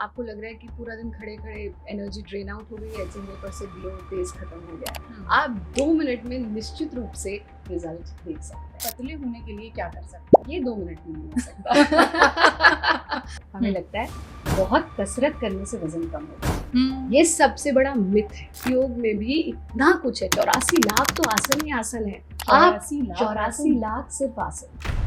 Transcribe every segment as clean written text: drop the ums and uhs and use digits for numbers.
आपको लग रहा है कि पूरा दिन खड़े खड़े एनर्जी ड्रेन आउट हो गई है, चेहरे पर से ग्लो तेज खत्म हो गया है, आप 2 मिनट में निश्चित रूप से रिजल्ट देख सकते हैं। पतले होने के लिए क्या कर सकते ये 2 मिनट में नहीं हो सकता। हमें लगता है बहुत कसरत करने से वजन कम होगा, हैं? ये सबसे बड़ा मिथ है। योग में भी इतना कुछ है, 84 लाख तो आसन ही आसन है। आप 84 लाख सिर्फ आसन।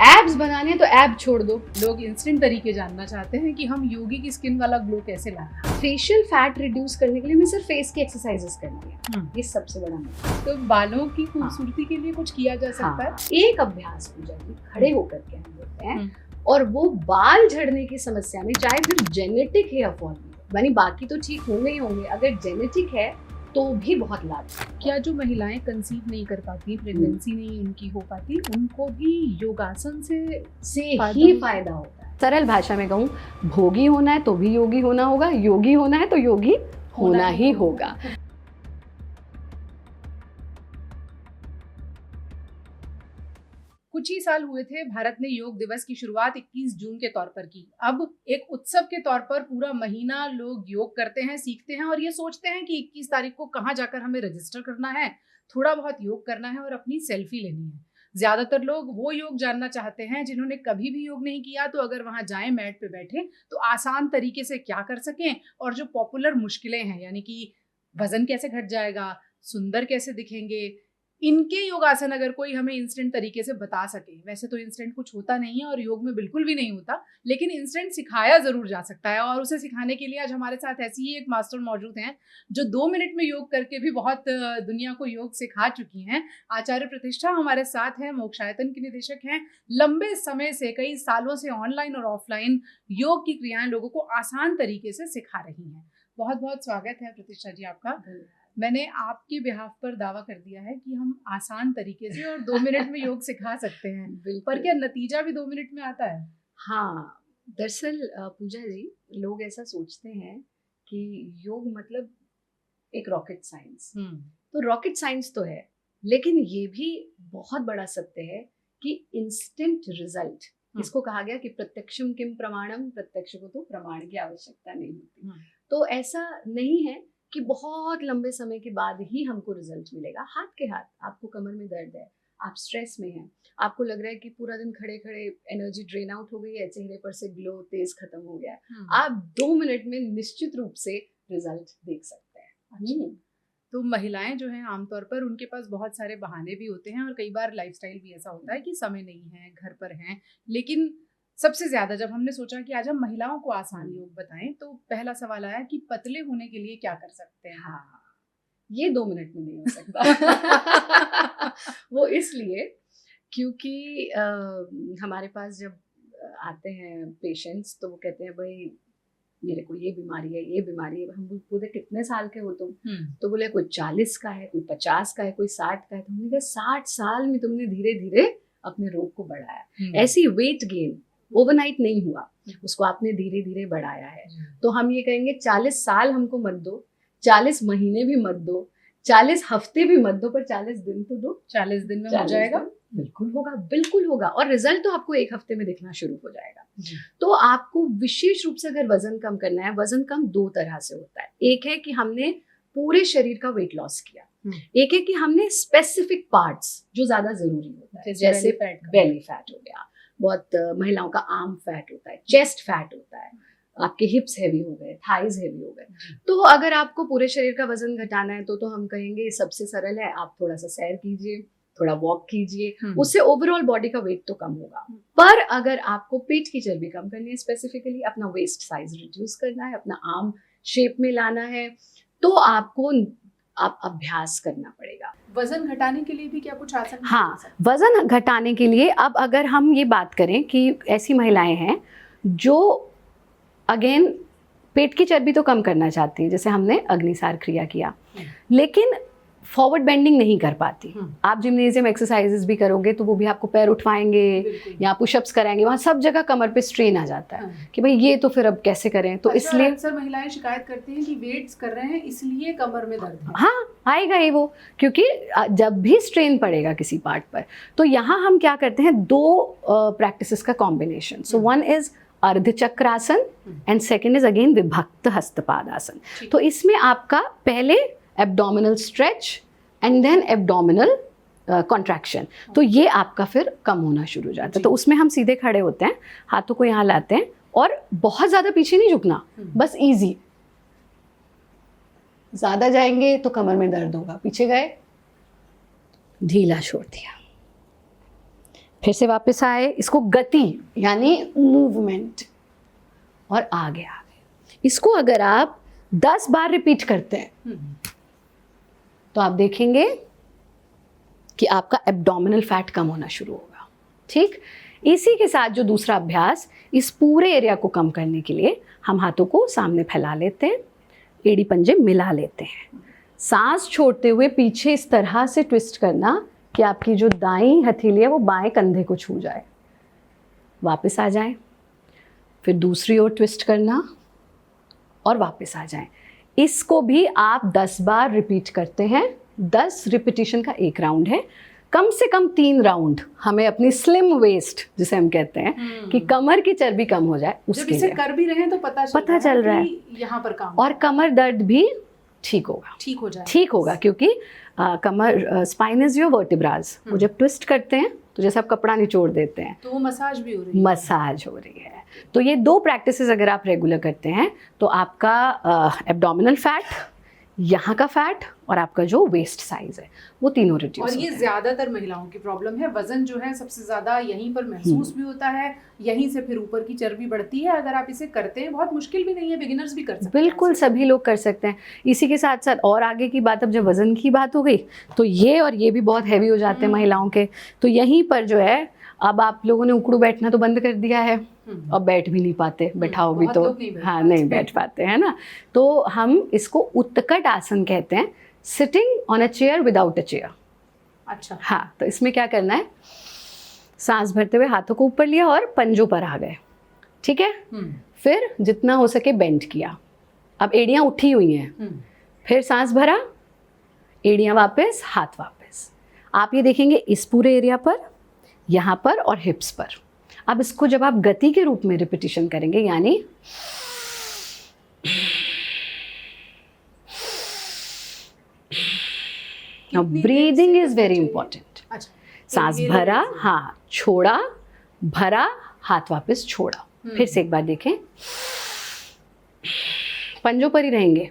एब्स बनाने तो एब छोड़ दो। लोग इंस्टेंट तरीके जानना चाहते हैं कि हम योगी की स्किन वाला ग्लो कैसे लाएं। फेशियल फैट रिड्यूस करने के लिए हमें सिर्फ फेस की एक्सरसाइजेस करनी है, ये सबसे बड़ा मिथ है। तो बालों की खूबसूरती के लिए कुछ किया जा सकता है। एक अभ्यास पूजा जी खड़े होकर के हम बोलते हैं, और वो बाल झड़ने की समस्या में चाहे फिर जेनेटिक हेयर फॉल में, यानी बाकी तो ठीक होंगे ही होंगे, अगर जेनेटिक है तो भी बहुत लाभ है। क्या जो महिलाएं कंसीव नहीं कर पाती, प्रेगनेंसी नहीं उनकी हो पाती, उनको भी योगासन से ही फायदा होता है। सरल भाषा में कहूँ, भोगी होना है तो भी योगी होना होगा, योगी होना है तो योगी होना ही होगा। कुछ ही साल हुए थे भारत ने योग दिवस की शुरुआत 21 जून के तौर पर की। अब एक उत्सव के तौर पर पूरा महीना लोग योग करते हैं, सीखते हैं और ये सोचते हैं कि 21 तारीख को कहाँ जाकर हमें रजिस्टर करना है, थोड़ा बहुत योग करना है और अपनी सेल्फी लेनी है। ज्यादातर लोग वो योग जानना चाहते हैं जिन्होंने कभी भी योग नहीं किया, तो अगर वहां जाएं मैट पे बैठे तो आसान तरीके से क्या कर सकें, और जो पॉपुलर मुश्किलें हैं यानी कि वजन कैसे घट जाएगा, सुंदर कैसे दिखेंगे, इनके योगासन अगर कोई हमें इंस्टेंट तरीके से बता सके। वैसे तो इंस्टेंट कुछ होता नहीं है और योग में बिल्कुल भी नहीं होता, लेकिन इंस्टेंट सिखाया जरूर जा सकता है। और उसे सिखाने के लिए आज हमारे साथ ऐसी ही एक मास्टर मौजूद हैं जो 2 मिनट में योग करके भी बहुत दुनिया को योग सिखा चुकी हैं। आचार्य प्रतिष्ठा हमारे साथ हैं, मोक्षायतन की निदेशक हैं, लंबे समय से कई सालों से ऑनलाइन और ऑफलाइन योग की क्रियाएं लोगों को आसान तरीके से सिखा रही हैं। बहुत बहुत स्वागत है प्रतिष्ठा जी आपका। मैंने आपके बिहाफ पर दावा कर दिया है कि हम आसान तरीके से और 2 मिनट में योग सिखा सकते हैं, पर क्या नतीजा भी 2 मिनट में आता है? हाँ, दरअसल पूजा जी, लोग ऐसा सोचते हैं कि योग मतलब एक रॉकेट साइंस। तो रॉकेट साइंस तो है, लेकिन ये भी बहुत बड़ा सत्य है कि इंस्टेंट रिजल्ट, इसको कहा गया कि प्रत्यक्षम किम प्रमाणम, प्रत्यक्ष को तो प्रमाण की आवश्यकता नहीं होती। तो ऐसा नहीं है कि बहुत लंबे समय के बाद ही हमको रिजल्ट मिलेगा। हाथ के हाथ, आपको कमर में दर्द है, आप स्ट्रेस में हैं, आपको लग रहा है कि पूरा दिन खड़े खड़े एनर्जी ड्रेन आउट हो गई है, चेहरे पर से ग्लो तेज खत्म हो गया है, आप 2 मिनट में निश्चित रूप से रिजल्ट देख सकते हैं। तो महिलाएं जो हैं आमतौर पर उनके पास बहुत सारे बहाने भी होते हैं और कई बार लाइफस्टाइल भी ऐसा होता है कि समय नहीं है, घर पर हैं, लेकिन सबसे ज्यादा जब हमने सोचा कि आज हम महिलाओं को आसान योग बताएं, तो पहला सवाल आया कि पतले होने के लिए क्या कर सकते हैं? हाँ, ये 2 मिनट में नहीं हो सकता। वो इसलिए क्योंकि हमारे पास जब आते हैं पेशेंट्स तो वो कहते हैं भाई मेरे को ये बीमारी है, ये बीमारी है। हम बोलते कितने साल के हो तुम? तो बोले कोई 40 का है, कोई 50 का है, कोई 60 का है। तो हमने कहा 60 साल में तुमने धीरे धीरे अपने रोग को बढ़ाया। ऐसी वेट गेन ओवरनाइट नहीं हुआ, उसको आपने धीरे धीरे बढ़ाया है। तो हम ये कहेंगे 40 साल हमको मत दो, 40 महीने भी मत दो, 40 हफ्ते भी मत दो, पर 40 दिन तो दो। 40 दिन में हो जाएगा? बिल्कुल होगा, बिल्कुल होगा। और रिजल्ट तो आपको 1 हफ्ते में दिखना शुरू हो जाएगा। तो आपको विशेष रूप से अगर वजन कम करना है, वजन कम 2 तरह से होता है। एक है कि हमने पूरे शरीर का वेट लॉस किया, एक है कि हमने स्पेसिफिक पार्ट्स जो ज्यादा जरूरी होता है, जैसे बेली फैट हो गया, बहुत महिलाओं का आर्म फैट होता है, चेस्ट फैट होता है, आपके हिप्स हैवी हो गए, थाइज हैवी हो गए। तो अगर आपको पूरे शरीर का वजन घटाना है तो हम कहेंगे सबसे सरल है, आप थोड़ा सा सैर कीजिए, थोड़ा वॉक कीजिए, उससे ओवरऑल बॉडी का वेट तो कम होगा। पर अगर आपको पेट की चर्बी कम करनी है, स्पेसिफिकली अपना वेस्ट साइज रिड्यूस करना है, अपना आर्म शेप में लाना है, तो आपको अभ्यास करना पड़ेगा। वजन घटाने के लिए भी क्या कुछ आसन? हाँ, वजन घटाने के लिए अब अगर हम ये बात करें कि ऐसी महिलाएं हैं जो अगेन पेट की चर्बी तो कम करना चाहती है, जैसे हमने अग्निसार क्रिया किया, लेकिन फॉरवर्ड बेंडिंग नहीं कर पाती। आप जिम्नेजियम एक्सरसाइजेस भी करोगे तो वो भी आपको पैर उठवाएंगे या पुशअप्स कराएंगे, वहाँ सब जगह कमर पे स्ट्रेन आ जाता है कि भाई ये तो फिर अब कैसे करें। तो इसलिए अक्सर महिलाएं शिकायत करती हैं कि वेट्स कर रहे हैं इसलिए कमर में दर्द है। हाँ, आएगा ही वो, क्योंकि जब भी स्ट्रेन पड़ेगा किसी पार्ट पर, तो यहाँ हम क्या करते हैं, 2 प्रैक्टिसेस का combination. So 1 is Ardhachakrasana and second is again Vibhakta Hastapadasana. तो इसमें आपका पहले abdominal stretch and then abdominal contraction, तो ये आपका फिर कम होना शुरू हो जाता है। तो उसमें हम सीधे खड़े होते हैं, हाथों को यहाँ लाते हैं और बहुत ज़्यादा पीछे नहीं झुकना, बस इजी। ज़्यादा जाएंगे तो कमर में दर्द होगा, पीछे गए ढीला छोड़ दिया, फिर से वापस आए, इसको गति यानी मूवमेंट और आगे आगे। इसको अगर आप 10 बार रिपीट करते हैं तो आप देखेंगे कि आपका एब्डोमिनल फैट कम होना शुरू होगा। ठीक, इसी के साथ जो दूसरा अभ्यास, इस पूरे एरिया को कम करने के लिए हम हाथों को सामने फैला लेते हैं, एड़ी पंजे मिला लेते हैं, सांस छोड़ते हुए पीछे इस तरह से ट्विस्ट करना कि आपकी जो दाईं हथेली है वो बाएं कंधे को छू जाए, वापस आ जाए, फिर दूसरी ओर ट्विस्ट करना और वापस आ जाए। इसको भी आप 10 बार रिपीट करते हैं। 10 रिपीटिशन का एक राउंड है, कम से कम 3 राउंड हमें अपनी स्लिम वेस्ट जिसे हम कहते हैं कि कमर की चर्बी कम हो जाए उसके लिए। कर भी रहे हैं तो पता चल रहा है यहाँ पर काम, और कमर दर्द भी ठीक होगा, ठीक होगा क्योंकि कमर स्पाइन इज योर वर्टिब्रास, वो जब ट्विस्ट करते हैं तो जैसे आप कपड़ा निचोड़ देते हैं तो वो मसाज भी हो रही है, मसाज हो रही है। तो ये 2 प्रैक्टिसेस अगर आप रेगुलर करते हैं तो आपका एब्डोमिनल फैट, यहाँ का फैट और आपका जो वेस्ट साइज है वो तीनों रिड्यूस। और ये ज्यादातर महिलाओं की प्रॉब्लम है, वजन जो है सबसे ज्यादा यहीं पर महसूस भी होता है, यहीं से फिर ऊपर की चर्बी बढ़ती है। अगर आप इसे करते हैं, बहुत मुश्किल भी नहीं है, बिगिनर्स भी कर सकते हैं, बिल्कुल सभी लोग कर सकते हैं। इसी के साथ साथ और आगे की बात, अब जब वजन की बात हो गई तो ये और ये भी बहुत हैवी हो जाते हैं महिलाओं के, तो यहीं पर जो है अब आप लोगों ने उकड़ू बैठना तो बंद कर दिया है, अब बैठ भी नहीं पाते, बैठाओ भी तो हाँ नहीं बैठ पाते है ना। तो हम इसको उत्कट आसन कहते हैं, sitting on a chair without a chair. अच्छा, हाँ, तो इसमें क्या करना है, सांस भरते हुए हाथों को ऊपर लिया और पंजों पर आ गए, ठीक है। फिर जितना हो सके बेंड किया, अब एड़ियाँ उठी हुई हैं, फिर सांस भरा, एड़ियाँ वापस, हाथ वापस। आप ये देखेंगे इस पूरे एरिया पर, यहाँ पर और हिप्स पर। अब इसको जब आप गति के रूप में रिपीटिशन करेंगे, यानी now breathing is very important. सांस भरा, हाँ छोड़ा, भरा, हाथ वापस छोड़ा। फिर से एक बार देखें, पंजों पर ही रहेंगे,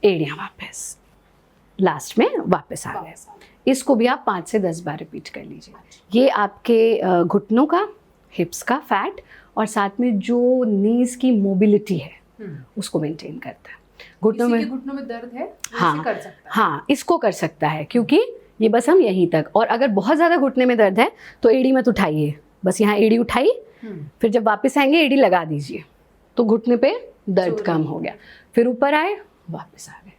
एड़ियाँ वापस, लास्ट में वापस आ गए। इसको भी आप 5 से 10 बार रिपीट कर लीजिए। ये आपके घुटनों का, हिप्स का फैट और साथ में जो नीज की मोबिलिटी है उसको मेंटेन करता है। घुटनों में दर्द है, हाँ कर सकता है। हाँ, इसको कर सकता है क्योंकि ये बस हम यहीं तक, और अगर बहुत ज़्यादा घुटने में दर्द है तो एड़ी मत उठाइए, बस यहाँ एड़ी उठाई, फिर जब वापस आएंगे एड़ी लगा दीजिए, तो घुटने पे दर्द कम हो गया, फिर ऊपर आए, वापस आ गए।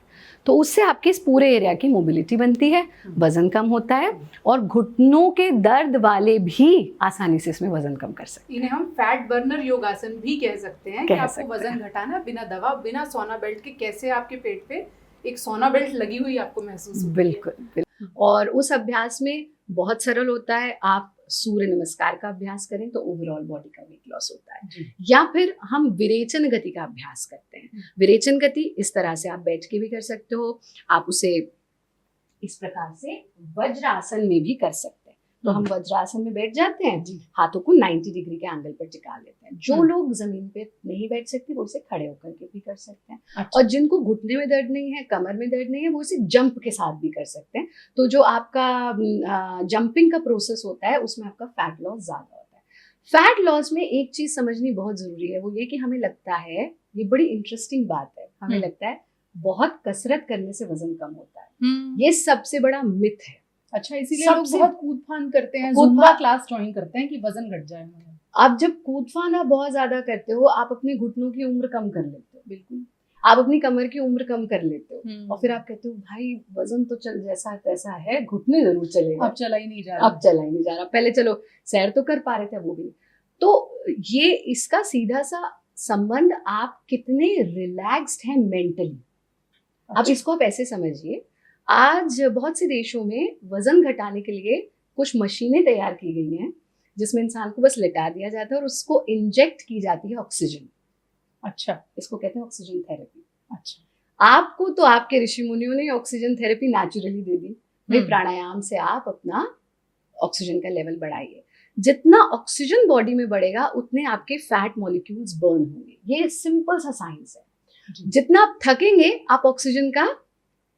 तो उससे आपके इस पूरे एरिया की मोबिलिटी बनती है, वजन कम होता है, और घुटनों के दर्द वाले भी आसानी से इसमें वजन कम कर सकते हैं। इन्हें हम फैट बर्नर योगासन भी कह सकते हैं कि आपको वजन घटाना बिना दवा, बिना सोना बेल्ट के, कैसे आपके पेट पे एक सोना बेल्ट लगी हुई आपको महसूस होती है। बिल्कुल। और उस अभ्यास में बहुत सरल होता है, आप सूर्य नमस्कार का अभ्यास करें तो ओवरऑल बॉडी का वेट लॉस होता है, या फिर हम विरेचन गति का अभ्यास करते हैं। विरेचन गति इस तरह से आप बैठ के भी कर सकते हो, आप उसे इस प्रकार से वज्रासन में भी कर सकते हैं। तो हम वज्रासन में बैठ जाते हैं, हाथों को 90 डिग्री के एंगल पर टिका लेते हैं। जो लोग जमीन पे नहीं बैठ सकते वो इसे खड़े होकर के भी कर सकते हैं। अच्छा। और जिनको घुटने में दर्द नहीं है, कमर में दर्द नहीं है, वो इसे जंप के साथ भी कर सकते हैं। तो जो आपका जंपिंग का प्रोसेस होता है उसमें आपका फैट लॉस ज्यादा होता है। फैट लॉस में एक चीज समझनी बहुत जरूरी है, वो ये कि हमें लगता है, ये बड़ी इंटरेस्टिंग बात है, हमें लगता है बहुत कसरत करने से वजन कम होता है। ये सबसे बड़ा मिथ है। अच्छा, इसीलिए लोग बहुत कूद फान करते हैं, जुम्बा क्लास ज्वाइन करते हैं कि वजन घट जाए। आप जब कूद फान आप बहुत ज्यादा करते हो, आप अपने घुटनों की उम्र कम कर लेते हो, बिल्कुल आप अपनी कमर की उम्र कम कर लेते हो, और फिर आप कहते हो भाई वजन तो चल जैसा तैसा है, घुटने जरूर चलेगा, अब चला ही नहीं जा रहा, पहले चलो सैर तो कर पा रहे थे, वो भी। तो ये इसका सीधा सा संबंध आप कितने रिलैक्स्ड हैं मेंटली। अब इसको आप ऐसे समझिए, आज बहुत से देशों में वजन घटाने के लिए कुछ मशीनें तैयार की गई हैं जिसमें इंसान को बस लिटा दिया जाता है और उसको इंजेक्ट की जाती है ऑक्सीजन। अच्छा। इसको कहते हैं ऑक्सीजन थेरेपी। अच्छा। आपको तो आपके ऋषि मुनियों ने ऑक्सीजन थेरेपी नेचुरली दे दी, भाई प्राणायाम से आप अपना ऑक्सीजन का लेवल बढ़ाइए। जितना ऑक्सीजन बॉडी में बढ़ेगा उतने आपके फैट मॉलिक्यूल्स बर्न होंगे। ये सिंपल सा साइंस है। जितना आप थकेंगे आप ऑक्सीजन का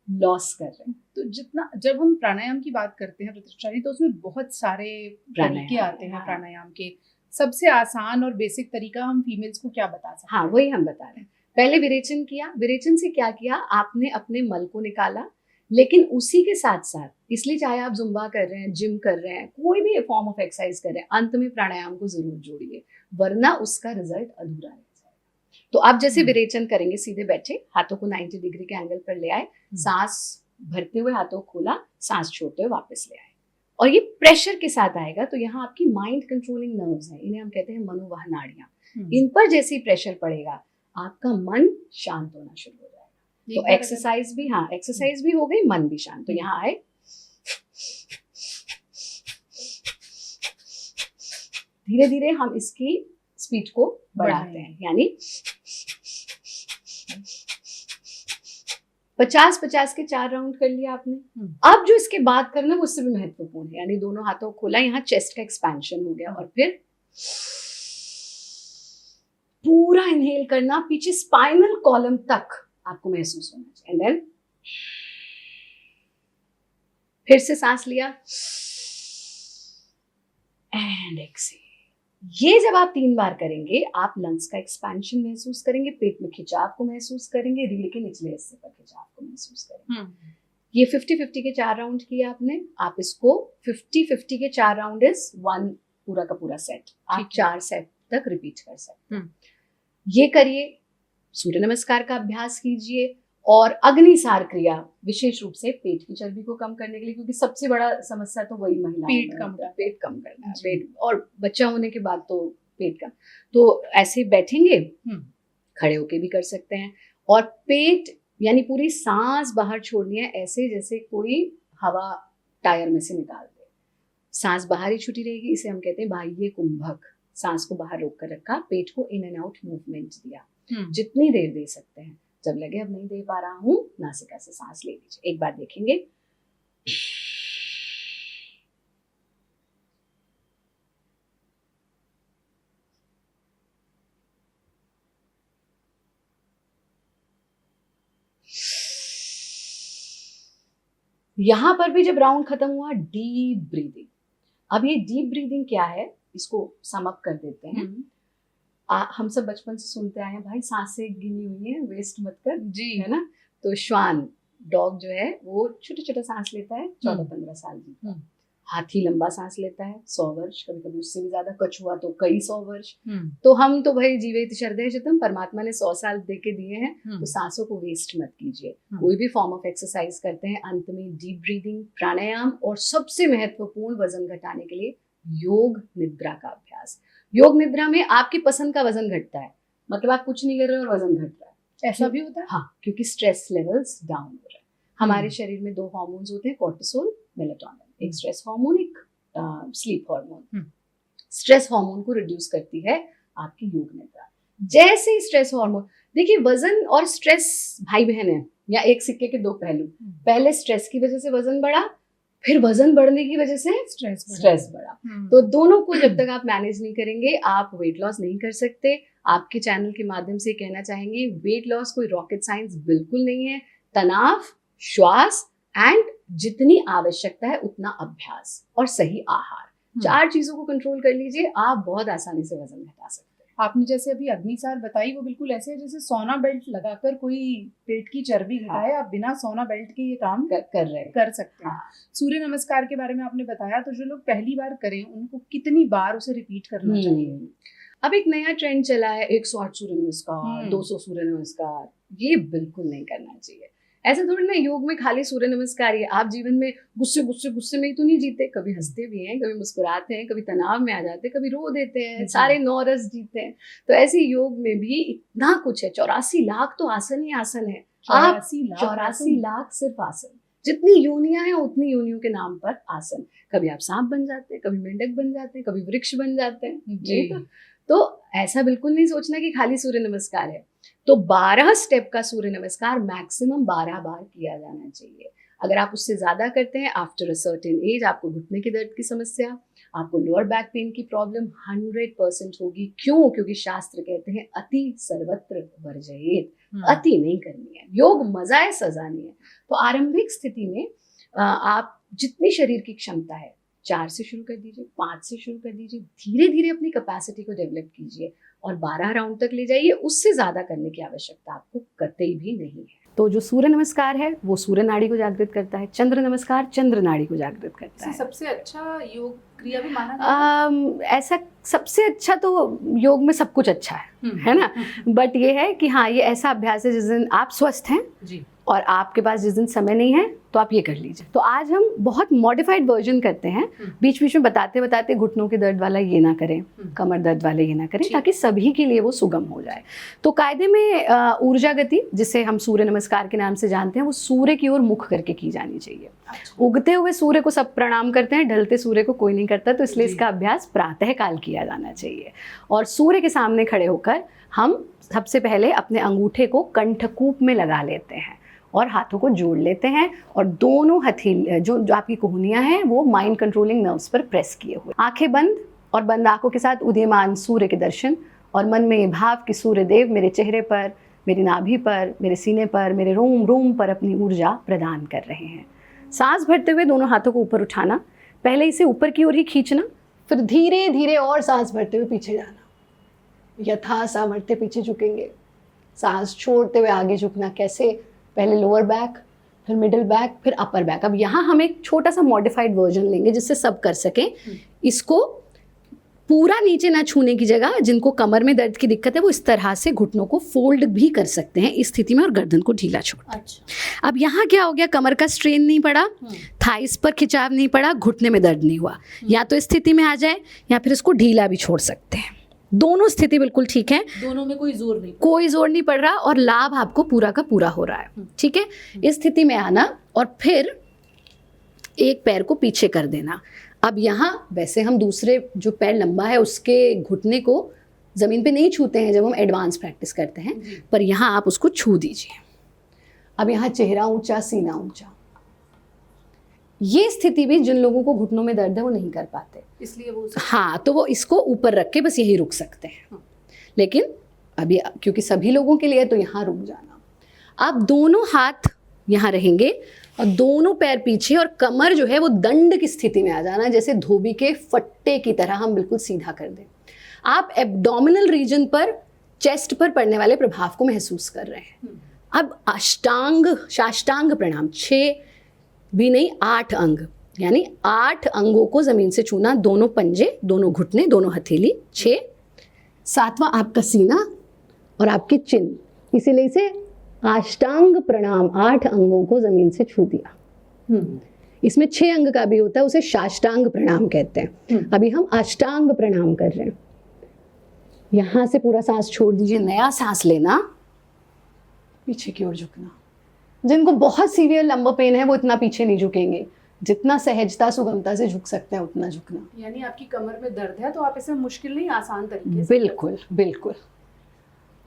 लॉस कर रहे हैं। तो जितना जब हम प्राणायाम की बात करते हैं प्रतिष्ठा जी, तो उसमें बहुत सारे तरीके आते हैं प्राणायाम के। सबसे आसान और बेसिक तरीका हम फीमेल्स को क्या बता सकते हैं? हाँ, वही हम बता रहे हैं। पहले विरेचन किया, विरेचन से क्या किया, आपने अपने मल को निकाला, लेकिन उसी के साथ साथ, इसलिए चाहे आप जुम्बा कर रहे हैं, जिम कर रहे हैं, कोई भी फॉर्म ऑफ एक्सरसाइज कर रहे हैं, अंत में प्राणायाम को जरूर जोड़िए, वरना उसका रिजल्ट अधूरा रह जाएगा। तो आप जैसे विरेचन करेंगे, सीधे बैठे, हाथों को 90 डिग्री के एंगल पर ले आए, सांस भरते हुए हाथों को खोला, सांस छोड़ते हुए वापस ले आए, और ये प्रेशर के साथ आएगा। तो यहाँ आपकी माइंड कंट्रोलिंग नर्व्स हैं, इन्हें हम कहते हैं मनोवाह नाड़ियां। इन पर जैसे ही प्रेशर पड़ेगा आपका मन शांत होना शुरू हो जाएगा। तो एक्सरसाइज भी, हाँ, एक्सरसाइज भी हो गई, मन भी शांत। तो यहाँ आए, धीरे धीरे हम इसकी स्पीड को बढ़ाते हैं, यानी 50-50 के 4 राउंड कर लिया आपने। अब जो इसके बाद करना वो उससे भी महत्वपूर्ण है, यानी दोनों हाथों को खोला, यहाँ चेस्ट का एक्सपेंशन हो गया, और फिर पूरा इनहेल करना, पीछे स्पाइनल कॉलम तक आपको महसूस होना चाहिए। एंड देन फिर से सांस लिया एंड एक्सेल। ये जब आप 3 बार करेंगे, आप लंग्स का एक्सपेंशन महसूस करेंगे, पेट में खिंचाव को महसूस करेंगे, रीढ़ के निचले हिस्से पर खिंचाव को महसूस करेंगे। ये 50-50 के 4 राउंड किए आपने। आप इसको 50-50 के 4 राउंड इज 1 पूरा का पूरा सेट, आप 4 सेट तक रिपीट कर सकते हैं। ये करिए, सूर्य नमस्कार का अभ्यास कीजिए, और अग्निसार क्रिया विशेष रूप से पेट की चर्बी को कम करने के लिए, क्योंकि सबसे बड़ा समस्या तो वही महिलाओं में, पेट कम करना, पेट, और बच्चा होने के बाद तो पेट कम। तो ऐसे बैठेंगे, खड़े होके भी कर सकते हैं, और पेट यानी पूरी सांस बाहर छोड़नी है, ऐसे जैसे कोई हवा टायर में से निकाल दे, सांस बाहर ही छुटी रहेगी। इसे हम कहते हैं बाह्य कुंभक। सांस को बाहर रोक कर रखा, पेट को इन एंड आउट मूवमेंट दिया, जितनी देर दे सकते हैं। जब लगे अब नहीं दे पा रहा हूं, नासिका से सांस ले लीजिए। एक बार देखेंगे, यहां पर भी जब राउंड खत्म हुआ, डीप ब्रीदिंग। अब ये डीप ब्रीदिंग क्या है, इसको सम अप कर देते हैं। हम सब बचपन से सुनते आए हैं, भाई सांसें गिनी हुई है, वेस्ट मत कर जी, है ना। तो श्वान डॉग जो है वो छोटा छोटा सांस लेता है, 14-15 साल की। हाथी लंबा सांस लेता है, 100 वर्ष, कभी कभी उससे भी ज्यादा। कछुआ तो कई 100 वर्ष। तो हम तो भाई जीवित शरदे शतम, परमात्मा ने 100 साल दे के दिए हैं, तो सांसों को वेस्ट मत कीजिए। कोई भी फॉर्म ऑफ एक्सरसाइज करते हैं, अंत में डीप ब्रीदिंग, प्राणायाम, और सबसे महत्वपूर्ण वजन घटाने के लिए योग निद्रा का अभ्यास। योग निद्रा में आपकी पसंद का वजन घटता है, मतलब आप कुछ नहीं कर रहे और वजन घट रहा है। ऐसा भी होता है? हाँ, क्योंकि स्ट्रेस लेवल्स डाउन हो रहे हैं। हमारे शरीर में 2 हार्मोन्स होते हैं, कोर्टिसोल, मेलाटोनिन। एक स्ट्रेस हार्मोन, एक स्लीप हार्मोन। स्ट्रेस हार्मोन को रिड्यूस करती है आपकी योग निद्रा। जैसे ही स्ट्रेस हार्मोन, देखिए वजन और स्ट्रेस भाई बहन है, या एक सिक्के के 2 पहलू। पहले स्ट्रेस की वजह से वजन बढ़ा, फिर वजन बढ़ने की वजह से स्ट्रेस बढ़ा। तो दोनों को जब तक आप मैनेज नहीं करेंगे, आप वेट लॉस नहीं कर सकते। आपके चैनल के माध्यम से कहना चाहेंगे, वेट लॉस कोई रॉकेट साइंस बिल्कुल नहीं है। तनाव, श्वास एंड जितनी आवश्यकता है उतना अभ्यास और सही आहार, 4 चीजों को कंट्रोल कर लीजिए, आप बहुत आसानी से वजन घटा सकते हैं। आपने जैसे अभी अग्निसार बताई, वो बिल्कुल ऐसे है जैसे सोना बेल्ट लगाकर कोई पेट की चर्बी घटाए। आप बिना सोना बेल्ट के ये काम कर सकते हैं। सूर्य नमस्कार के बारे में आपने बताया, तो जो लोग पहली बार करें उनको कितनी बार उसे रिपीट करना चाहिए? अब एक नया ट्रेंड चला है, 108 सूर्य नमस्कार, 200 सूर्य नमस्कार। ये बिल्कुल नहीं करना चाहिए। ऐसा थोड़ी ना योग में खाली सूर्य नमस्कार ही है। आप जीवन में गुस्से में ही तो नहीं जीते, कभी हंसते भी हैं, कभी मुस्कुराते हैं, कभी तनाव में आ जाते हैं, कभी रो देते हैं, सारे 9 रस जीते हैं। तो ऐसे योग में भी इतना कुछ है, 84 लाख तो आसन ही आसन है। 84 लाख सिर्फ आसन। जितनी योनियां हैं उतनी योनियों के नाम पर आसन। कभी आप सांप बन जाते हैं, कभी मेंढक बन जाते हैं, कभी वृक्ष बन जाते हैं जी। तो ऐसा बिल्कुल नहीं सोचना कि खाली सूर्य नमस्कार है। तो 12 स्टेप का सूर्य नमस्कार मैक्सिमम 12 बार किया जाना चाहिए। अगर आप उससे ज्यादा करते हैं आफ्टर अ सर्टेन एज, आपको घुटने के दर्द की समस्या, आपको लोअर बैक पेन की प्रॉब्लम 100% होगी। क्यों? क्योंकि शास्त्र कहते हैं अति सर्वत्र वर्जयेत, अति नहीं करनी है। योग मजा है, सजा नहीं है। तो आरंभिक स्थिति में आप जितनी शरीर की क्षमता है 4 से शुरू कर दीजिए, 5 से शुरू कर दीजिए, धीरे धीरे अपनी कैपेसिटी को डेवलप कीजिए और 12 राउंड तक ले जाइए। उससे ज्यादा करने की आवश्यकता आपको कतई भी नहीं है। तो जो सूर्य नमस्कार है वो सूर्य नाड़ी को जागृत करता है, चंद्र नमस्कार चंद्र नाड़ी को जागृत करता है। सबसे अच्छा योग क्रिया भी माना जाता है? ऐसा सबसे अच्छा तो योग में सब कुछ अच्छा है ना, बट ये है कि हाँ, ये ऐसा अभ्यास है जिस दिन आप स्वस्थ हैं जी और आपके पास जिस दिन समय नहीं है तो आप ये कर लीजिए। तो आज हम बहुत मॉडिफाइड वर्जन करते हैं, बीच बीच में बताते बताते घुटनों के दर्द वाला ये ना करें, कमर दर्द वाले ये ना करें, ताकि सभी के लिए वो सुगम हो जाए। तो कायदे में ऊर्जा गति, जिसे हम सूर्य नमस्कार के नाम से जानते हैं, वो सूर्य की ओर मुख करके की जानी चाहिए। उगते हुए सूर्य को सब प्रणाम करते हैं, ढलते सूर्य को कोई नहीं करता, तो इसलिए इसका अभ्यास प्रातः काल किया जाना चाहिए। और सूर्य के सामने खड़े होकर हम सबसे पहले अपने अंगूठे को कंठकूप में लगा लेते हैं और हाथों को जोड़ लेते हैं और दोनों हथेली जो आपकी कोहनियां हैं वो माइंड कंट्रोलिंग नर्व्स पर प्रेस किए हुए, आंखें बंद और बंद आंखों के साथ उदीयमान सूर्य के दर्शन और मन में ये भाव कि सूर्य देव मेरे चेहरे पर, मेरी नाभि पर, मेरे सीने पर, मेरे रोम रोम पर अपनी ऊर्जा प्रदान कर रहे हैं। सांस भरते हुए दोनों हाथों को ऊपर उठाना, पहले इसे ऊपर की ओर ही खींचना, फिर धीरे धीरे और सांस भरते हुए पीछे जाना, यथा सामर्थ्य पीछे झुकेंगे, सांस छोड़ते हुए आगे झुकना। कैसे? पहले लोअर बैक, फिर मिडिल बैक, फिर अपर बैक। अब यहाँ हम एक छोटा सा मॉडिफाइड वर्जन लेंगे जिससे सब कर सकें। इसको पूरा नीचे ना छूने की जगह, जिनको कमर में दर्द की दिक्कत है वो इस तरह से घुटनों को फोल्ड भी कर सकते हैं इस स्थिति में और गर्दन को ढीला छोड़। अच्छा। अब यहाँ क्या हो गया? कमर का स्ट्रेन नहीं पड़ा, थाइस पर खिंचाव नहीं पड़ा, घुटने में दर्द नहीं हुआ। या तो इस स्थिति में आ जाए या फिर इसको ढीला भी छोड़ सकते हैं। दोनों स्थिति बिल्कुल ठीक है, दोनों में कोई जोर नहीं पड़ रहा और लाभ आपको पूरा का पूरा हो रहा है। ठीक है, इस स्थिति में आना और फिर एक पैर को पीछे कर देना। अब यहाँ वैसे हम दूसरे जो पैर लंबा है उसके घुटने को जमीन पे नहीं छूते हैं जब हम एडवांस प्रैक्टिस करते हैं, पर यहाँ आप उसको छू दीजिए। अब यहाँ चेहरा ऊंचा, सीना ऊंचा। ये स्थिति भी जिन लोगों को घुटनों में दर्द है वो नहीं कर पाते, इसलिए वो हाँ, तो वो इसको ऊपर रख के बस यही रुक सकते हैं। लेकिन अभी क्योंकि सभी लोगों के लिए तो यहाँ रुक जाना। अब दोनों हाथ यहाँ रहेंगे और दोनों पैर पीछे और कमर जो है वो दंड की स्थिति में आ जाना, जैसे धोबी के फट्टे की तरह हम बिल्कुल सीधा कर दें। आप एब्डोमिनल रीजन पर, चेस्ट पर पड़ने वाले प्रभाव को महसूस कर रहे हैं। अब साष्टांग प्रणाम, 6 भी नहीं 8 अंग, यानी 8 अंगों को जमीन से छूना, दोनों पंजे, दोनों घुटने, दोनों हथेली, 6। 7वां आपका सीना और आपकी चिन्ह, इसीलिए इसे अष्टांग प्रणाम, 8 अंगों को जमीन से छू दिया। इसमें 6 अंग का भी होता है, उसे साष्टांग प्रणाम कहते हैं। अभी हम अष्टांग प्रणाम कर रहे हैं। यहां से पूरा सांस छोड़ दीजिए, नया सांस लेना, पीछे की ओर झुकना। जिनको बहुत सीवियर लंबर पेन है वो इतना पीछे नहीं झुकेंगे, जितना सहजता सुगमता से झुक सकते हैं उतना झुकना। यानी आपकी कमर में दर्द है तो आप इसे मुश्किल नहीं, आसान तरीके से। बिल्कुल बिल्कुल।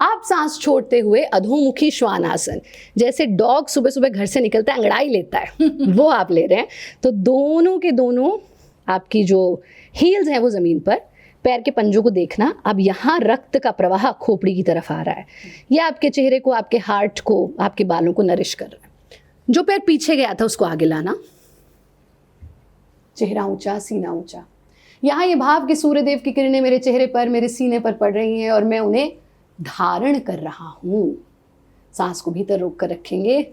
आप सांस छोड़ते हुए अधोमुखी श्वान आसन, जैसे डॉग सुबह सुबह घर से निकलता है अंगड़ाई लेता है वो आप ले रहे हैं। तो दोनों के दोनों आपकी जो हील्स हैं वो जमीन पर, पैर के पंजों को देखना। अब यहाँ रक्त का प्रवाह खोपड़ी की तरफ आ रहा है, ये आपके चेहरे को, आपके हार्ट को, आपके बालों को नरिश कर रहा है। जो पैर पीछे गया था उसको आगे लाना, चेहरा ऊंचा, सीना ऊंचा। यहाँ ये भाव कि सूर्यदेव की किरणें मेरे चेहरे पर, मेरे सीने पर पड़ रही हैं और मैं उन्हें धारण कर रहा हूँ। सांस को भीतर रोक कर रखेंगे,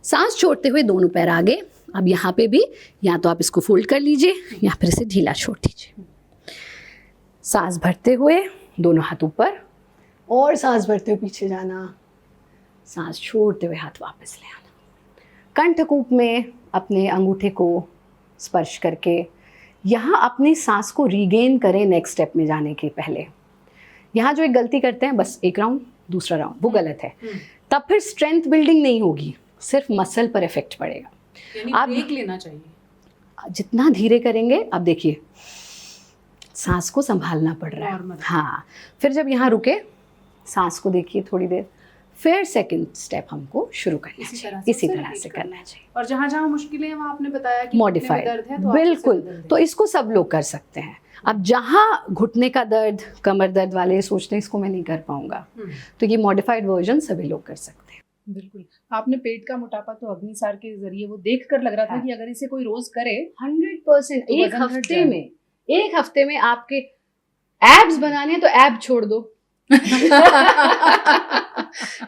सांस छोड़ते हुए दोनों पैर आगे। अब यहाँ पे भी या तो आप इसको फोल्ड कर लीजिए या फिर इसे ढीला छोड़ दीजिए। सांस भरते हुए दोनों हाथ ऊपर और सांस भरते हुए पीछे जाना, सांस छोड़ते हुए हाथ वापस ले आना। कंठकूप में अपने अंगूठे को स्पर्श करके यहाँ अपनी सांस को रीगेन करें नेक्स्ट स्टेप में जाने के पहले। यहाँ जो एक गलती करते हैं, बस एक राउंड दूसरा राउंड, वो गलत है। तब फिर स्ट्रेंथ बिल्डिंग नहीं होगी, सिर्फ मसल पर इफेक्ट पड़ेगा। यानी आप ब्रेक लेना चाहिए। जितना धीरे करेंगे, अब देखिए सांस को संभालना पड़ रहा है। Normal। हाँ, फिर जब यहाँ रुके, सांस को देखिए थोड़ी देर, फिर सेकंड स्टेप हमको शुरू करना चाहिए, इसी तरह से करना चाहिए। और जहाँ जहाँ मुश्किलें हैं वहाँ आपने बताया कि मॉडिफाइड, घुटने में दर्द है तो बिल्कुल, तो इसको सब लोग कर सकते हैं। अब जहाँ घुटने का दर्द, कमर दर्द वाले सोचते हैं इसको मैं नहीं कर पाऊंगा, तो ये मॉडिफाइड वर्जन सभी लोग कर सकते हैं। बिल्कुल। आपने पेट का मोटापा तो अग्निसार के जरिए वो देख कर लग रहा था कि अगर इसे कोई रोज करे 100% तो एक वजन घट हफ्ते जाए। में, एक हफ्ते में आपके एब्स बनाने हैं तो एब छोड़ दो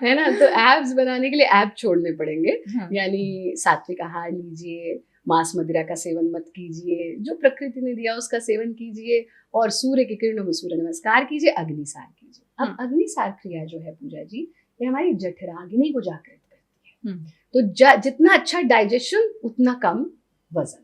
है ना, तो एब्स बनाने के लिए एब छोड़ने पड़ेंगे। यानी सात्विक आहार लीजिए, मांस मदिरा का सेवन मत कीजिए, जो प्रकृति ने दिया उसका सेवन कीजिए, और सूर्य की किरणों में सूर्य नमस्कार कीजिए, अग्निसार कीजिए। अब अग्निसार क्रिया जो है पूजा जी, ये हमारी जठराग्नि को जागृत करती है। तो जितना अच्छा डाइजेशन उतना कम वजन,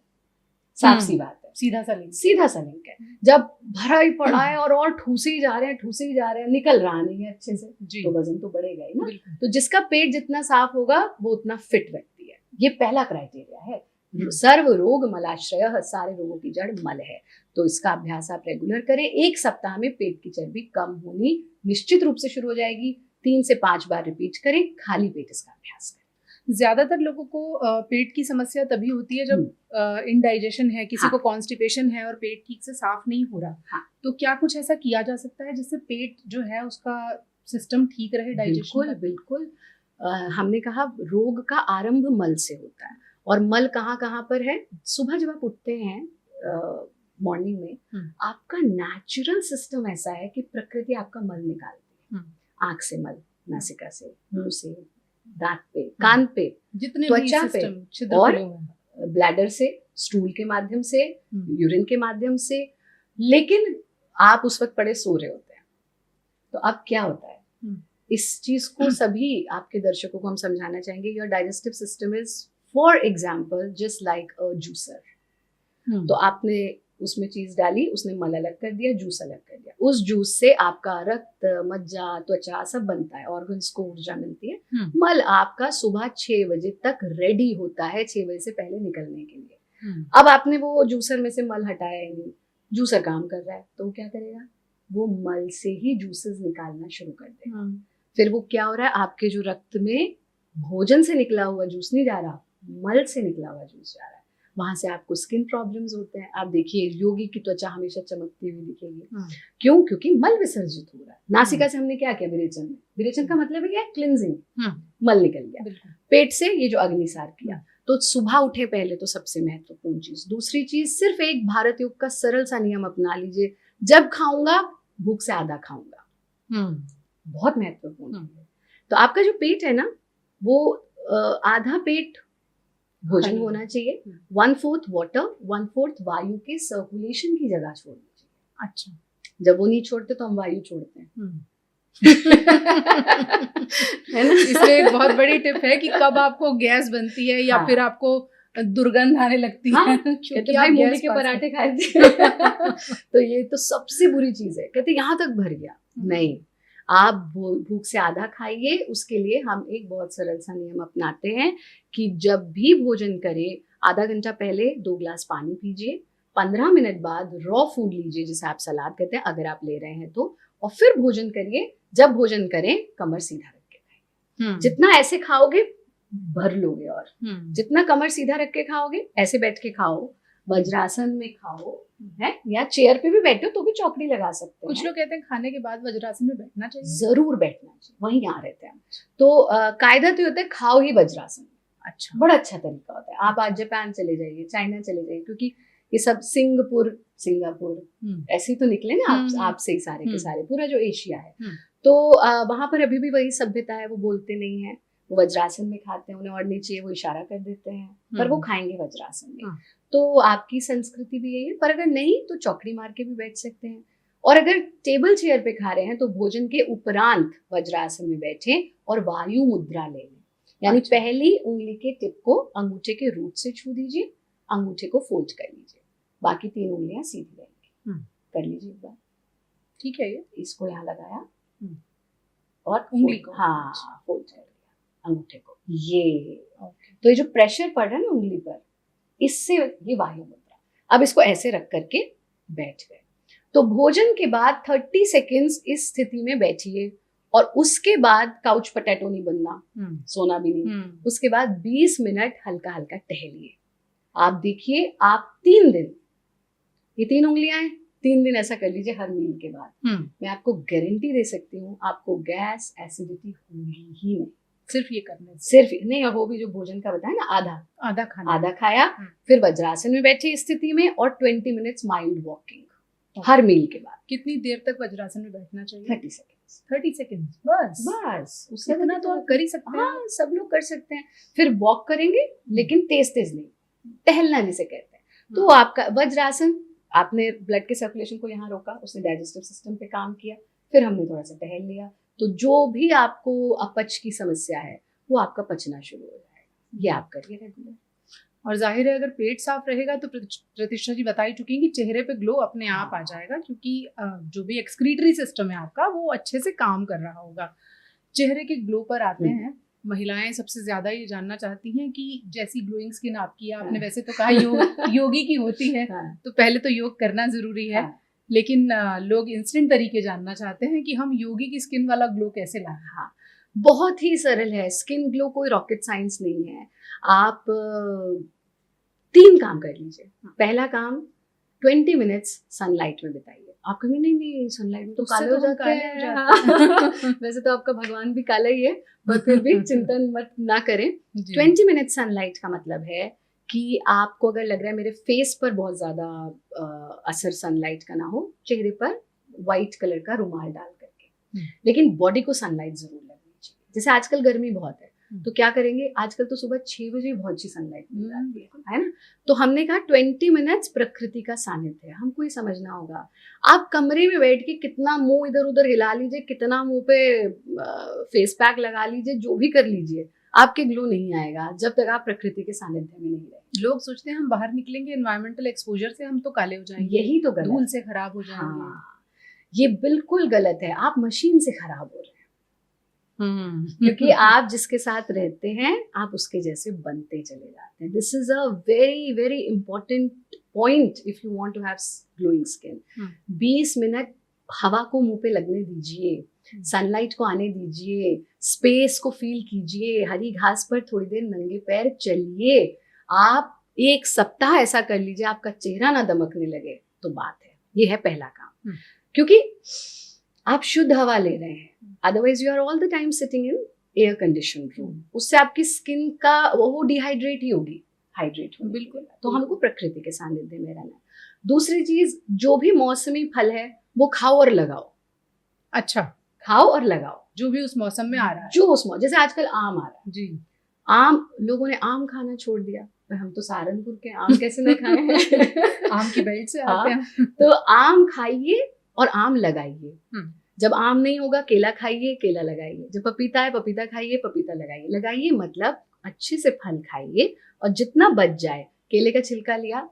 साफ सी बात है, सीधा सा लिंक, सीधा सा लिंक है। जब भरा ही पड़ा है और ठूसे ही जा रहे हैं, ठूसे ही जा रहे हैं, निकल रहा नहीं है अच्छे से, तो वजन तो बढ़ेगा ही ना। तो जिसका पेट जितना साफ होगा वो उतना फिट व्यक्ति है। ये पहला क्राइटेरिया है। सर्व रोग मलाश्रय, सारे रोगों की जड़ मल है। तो इसका अभ्यास आप रेगुलर करें। एक सप्ताह में पेट की चर्बी कम होनी निश्चित रूप से शुरू हो जाएगी। 3 से 5 बार रिपीट करें, खाली पेट इसका अभ्यास करें। ज्यादातर लोगों को पेट की समस्या तभी होती है जब इनडाइजेशन है, किसी को कॉन्स्टिपेशन है और पेट ठीक से साफ नहीं हो रहा। तो क्या कुछ ऐसा किया जा सकता है जिससे पेट जो है उसका सिस्टम ठीक रहे, डाइजेशन? बिल्कुल। हमने कहा रोग का आरंभ मल से होता है, और मल कहाँ कहाँ पर है? सुबह जब आप उठते हैं मॉर्निंग में, आपका नेचुरल सिस्टम ऐसा है कि प्रकृति आपका मल निकालती है। आंख से मल, नासिका से, मुंह से, दांत पे, कान पे, जितने त्वचा पे, और ब्लैडर से, स्टूल के माध्यम से, यूरिन के माध्यम से। लेकिन आप उस वक्त पड़े सो रहे होते हैं। तो अब क्या होता है, इस चीज को सभी आपके दर्शकों को हम समझाना चाहेंगे। Your digestive system is for example just like a juicer. तो आपने उसमें चीज डाली, उसने मल अलग कर दिया, जूस अलग कर दिया। उस जूस से आपका रक्त, मज्जा, त्वचा सब बनता है, ऑर्गन्स को ऊर्जा मिलती है। मल आपका सुबह 6 बजे तक रेडी होता है, 6 बजे से पहले निकलने के लिए। अब आपने वो जूसर में से मल हटाया ही नहीं, जूसर काम कर रहा है, तो वो क्या करेगा? वो मल से ही जूसेस निकालना शुरू कर देगा। फिर वो क्या हो रहा है, आपके जो रक्त में भोजन से निकला हुआ जूस नहीं जा रहा, मल से निकला हुआ जूस जा रहा है। वहां से आपको स्किन प्रॉब्लम्स होते हैं। आप देखिए योगी की त्वचा हमेशा चमकती हुई दिखेगी। क्यों? क्योंकि मल विसर्जित हो रहा है। नासिका से हमने क्या किया? विरेचन में। विरेचन का मतलब है क्लिनजिंग, मल निकल गया। पेट से ये जो अग्निसार किया। तो सुबह उठे पहले तो सबसे महत्वपूर्ण चीज। दूसरी चीज, सिर्फ एक भारत योग का सरल सा नियम अपना लीजिए, जब खाऊंगा भूख से आधा खाऊंगा। बहुत महत्वपूर्ण है। तो आपका जो पेट है ना, वो आधा पेट भोजन होना चाहिए, 1/4 वाटर, 1/4 वायु के सर्कुलेशन की जगह छोड़नी चाहिए। अच्छा, जब वो नहीं छोड़ते तो हम वायु छोड़ते हैं है ना। इसमें एक बहुत बड़ी टिप है कि कब आपको गैस बनती है या फिर आपको दुर्गंध आने लगती है, क्योंकि भाई मूली के पराठे खाए थे तो ये तो सबसे बुरी चीज है। कहते यहाँ तक भर गया, नहीं, आप भूख से आधा खाइए। उसके लिए हम एक बहुत सरल सा नियम अपनाते हैं कि जब भी भोजन करें, आधा घंटा पहले 2 ग्लास पानी पीजिए, 15 मिनट बाद रॉ फूड लीजिए, जिसे आप सलाद कहते हैं अगर आप ले रहे हैं तो, और फिर भोजन करिए। जब भोजन करें कमर सीधा रख के खाइए। जितना ऐसे खाओगे भर लोगे, और जितना कमर सीधा रख के खाओगे, ऐसे बैठ के खाओ, वज्रासन में खाओ, है, या चेयर पे भी बैठो तो भी चौकड़ी लगा सकते हैं। कुछ लोग कहते हैं खाने के बाद वज्रासन में बैठना चाहिए। जरूर बैठना चाहिए, वहीं यहाँ रहते हैं। तो कायदा तो होता है खाओ ही वज्रासन। अच्छा, बड़ा अच्छा तरीका होता है। आप आज जापान चले जाइए, चाइना चले जाइए, क्योंकि ये सब सिंगापुर ऐसे ही तो निकले ना आपसे ही सारे के सारे, पूरा जो एशिया है। तो वहां पर अभी भी वही सभ्यता है। वो बोलते नहीं है, वो वज्रासन में खाते हैं। उन्हें और नीचे वो इशारा कर देते हैं, पर वो खाएंगे वज्रासन में। तो आपकी संस्कृति भी यही है। पर अगर नहीं तो चौकड़ी मार के भी बैठ सकते हैं। और अगर टेबल चेयर पे खा रहे हैं तो भोजन के उपरांत वज्रासन में बैठे और वायु मुद्रा ले लें। यानी पहली उंगली के टिप को अंगूठे के रूट से छू दीजिए, अंगूठे को फोल्ड कर लीजिए, बाकी 3 उंगलियां सीधी रहेंगी। कर लीजिए एक बार, ठीक है। ये इसको यहाँ लगाया और उंगली को फोल्ड कर लिया। अंगूठे को, ये तो ये जो प्रेशर पड़ रहा है ना उंगली पर, इससे ये वायु मुद्रा। अब इसको ऐसे रख करके बैठ गए। तो भोजन के बाद 30 सेकेंड्स इस स्थिति में बैठिए और उसके बाद काउच पोटैटो नहीं बनना, सोना भी नहीं। उसके बाद 20 मिनट हल्का हल्का टहलिए। आप देखिए, आप 3 दिन, ये 3 उंगलियां हैं, 3 दिन ऐसा कर लीजिए हर मील के बाद। मैं आपको गारंटी दे सकती हूँ, आपको गैस एसिडिटी होगी ही नहीं। सिर्फ ये करने से? सिर्फ नहीं, और वो भी जो भोजन का बताया ना, आधा खाया, फिर वज्रासन में बैठे स्थिति में और 20 मिनट्स माइल्ड वॉकिंग हर मील के बाद। कितनी देर तक वज्रासन में बैठना चाहिए? 30 सेकेंड्स। 30 सेकेंड्स बस उससे इतना तो आप कर ही सकते हैं। हाँ, सब लोग कर सकते हैं। फिर वॉक करेंगे, लेकिन तेज तेज नहीं, टहलना जिसे कहते हैं। तो आपका वज्रासन, आपने ब्लड के सर्कुलेशन को यहाँ रोका, उसने डाइजेस्टिव सिस्टम पे काम किया, फिर हमने थोड़ा सा टहल लिया, तो जो भी आपको अपच की समस्या है वो आपका पचना शुरू हो जाएगा। ये आप करिए रेगुलर। और जाहिर है अगर पेट साफ रहेगा तो प्रतिष्ठा जी बता ही चुकी हैं कि चेहरे पे ग्लो अपने आप आ जाएगा, क्योंकि जो भी एक्सक्रीटरी सिस्टम है आपका वो अच्छे से काम कर रहा होगा। चेहरे के ग्लो पर आते हैं, महिलाएं सबसे ज्यादा ये जानना चाहती हैं कि जैसी ग्लोइंग स्किन आपकी है, आपने वैसे तो कहा योगी की होती है, तो पहले तो योग करना जरूरी है, लेकिन लोग इंस्टेंट तरीके जानना चाहते हैं कि हम योगी की स्किन वाला ग्लो कैसे लाएं। हाँ, बहुत ही सरल है स्किन ग्लो, कोई रॉकेट साइंस नहीं है। आप 3 काम कर लीजिए। पहला काम, 20 मिनट्स सनलाइट में बिताइए। आप कभी नहीं सनलाइट में तो काले हो जाते हैं। वैसे तो आपका भगवान भी काला ही है, पर फिर भी चिंतन मत ना करें। 20 मिनट सनलाइट का मतलब है कि आपको अगर लग रहा है मेरे फेस पर बहुत ज्यादा असर सनलाइट का ना हो, चेहरे पर व्हाइट कलर का रुमाल डाल करके, लेकिन बॉडी को सनलाइट जरूर लगनी चाहिए। जैसे आजकल गर्मी बहुत है, तो क्या करेंगे, आजकल तो सुबह 6 बजे बहुत अच्छी सनलाइट मिल जाती है ना। तो हमने कहा 20 मिनट्स प्रकृति का सानिध्य है, हमको ये समझना होगा। आप कमरे में बैठ के कितना मुंह इधर उधर हिला लीजिए, कितना मुंह पे फेस पैक लगा लीजिए, जो भी कर लीजिए, आपके ग्लो नहीं आएगा जब तक आप प्रकृति के सानिध्य में नहीं रहे। लोग सोचते हैं हम बाहर निकलेंगे एनवायरमेंटल एक्सपोजर से हम तो काले हो जाएंगे, यही तो गलत, धूल से खराब हो जाएंगे। हाँ, ये बिल्कुल गलत है। आप मशीन से खराब हो रहे हैं, क्योंकि आप जिसके साथ रहते हैं आप उसके जैसे बनते चले जाते हैं। This is a very very important point if you want to have glowing skin. 20 minute हवा को मुंह पे लगने दीजिए, सनलाइट को आने दीजिए, स्पेस को फील कीजिए, हरी घास पर थोड़ी देर नंगे पैर चलिए। आप 1 सप्ताह ऐसा कर लीजिए, आपका चेहरा ना दमकने लगे तो बात है। ये है पहला काम, क्योंकि आप शुद्ध हवा ले रहे हैं, otherwise you are all the time sitting in air condition room. उससे आपकी स्किन का वो डिहाइड्रेट ही होगी, हाइड्रेट होगी। बिल्कुल। तो हमको प्रकृति के सानिध्य में रहना है। दूसरी चीज, जो भी मौसमी फल है वो खाओ और लगाओ। अच्छा, खाओ और लगाओ, जो भी उस मौसम में आ रहा है। जो उस मौसम, जैसे आजकल आम आ रहा है जी, आम, लोगों ने आम खाना छोड़ दिया, पर हम तो सहारनपुर के, आम कैसे ना खाएं। आम की बेल्ट से आते हैं। तो आम खाइए और आम लगाइए। जब आम नहीं होगा, केला खाइए, केला लगाइए। जब पपीता है, पपीता खाइए, पपीता लगाइए। लगाइए मतलब अच्छे से फल खाइए, और जितना बच जाए, केले का छिलका लिया,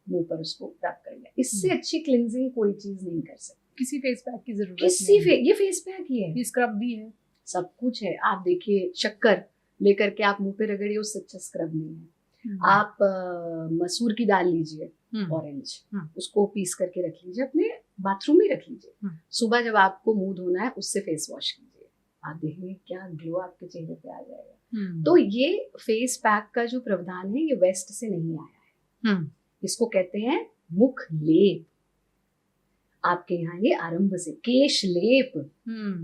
मुंह पर उसको रब कर लिया। इससे अच्छी क्लिनजिंग कोई चीज नहीं कर सकती। किसी फेस पैक की जरूरत नहीं, ये फेस पैक ही है, ये स्क्रब भी है, सब कुछ है। आप देखिए, शक्कर लेकर के आप मुंह पे रगड़िए, उससे अच्छा स्क्रब नहीं है। आप मसूर की दाल लीजिए, ऑरेंज, उसको पीस करके रख लीजिए, अपने बाथरूम में रख लीजिए। सुबह जब आपको मुंह धोना है, उससे फेस वॉश कीजिए, आप देखिए क्या ग्लो आपके चेहरे पे आ जाएगा। तो ये फेस पैक का जो प्रावधान है, ये वेस्ट से नहीं आया है। इसको कहते हैं मुख लेप। आपके यहाँ ये आरंभ से, केश लेप,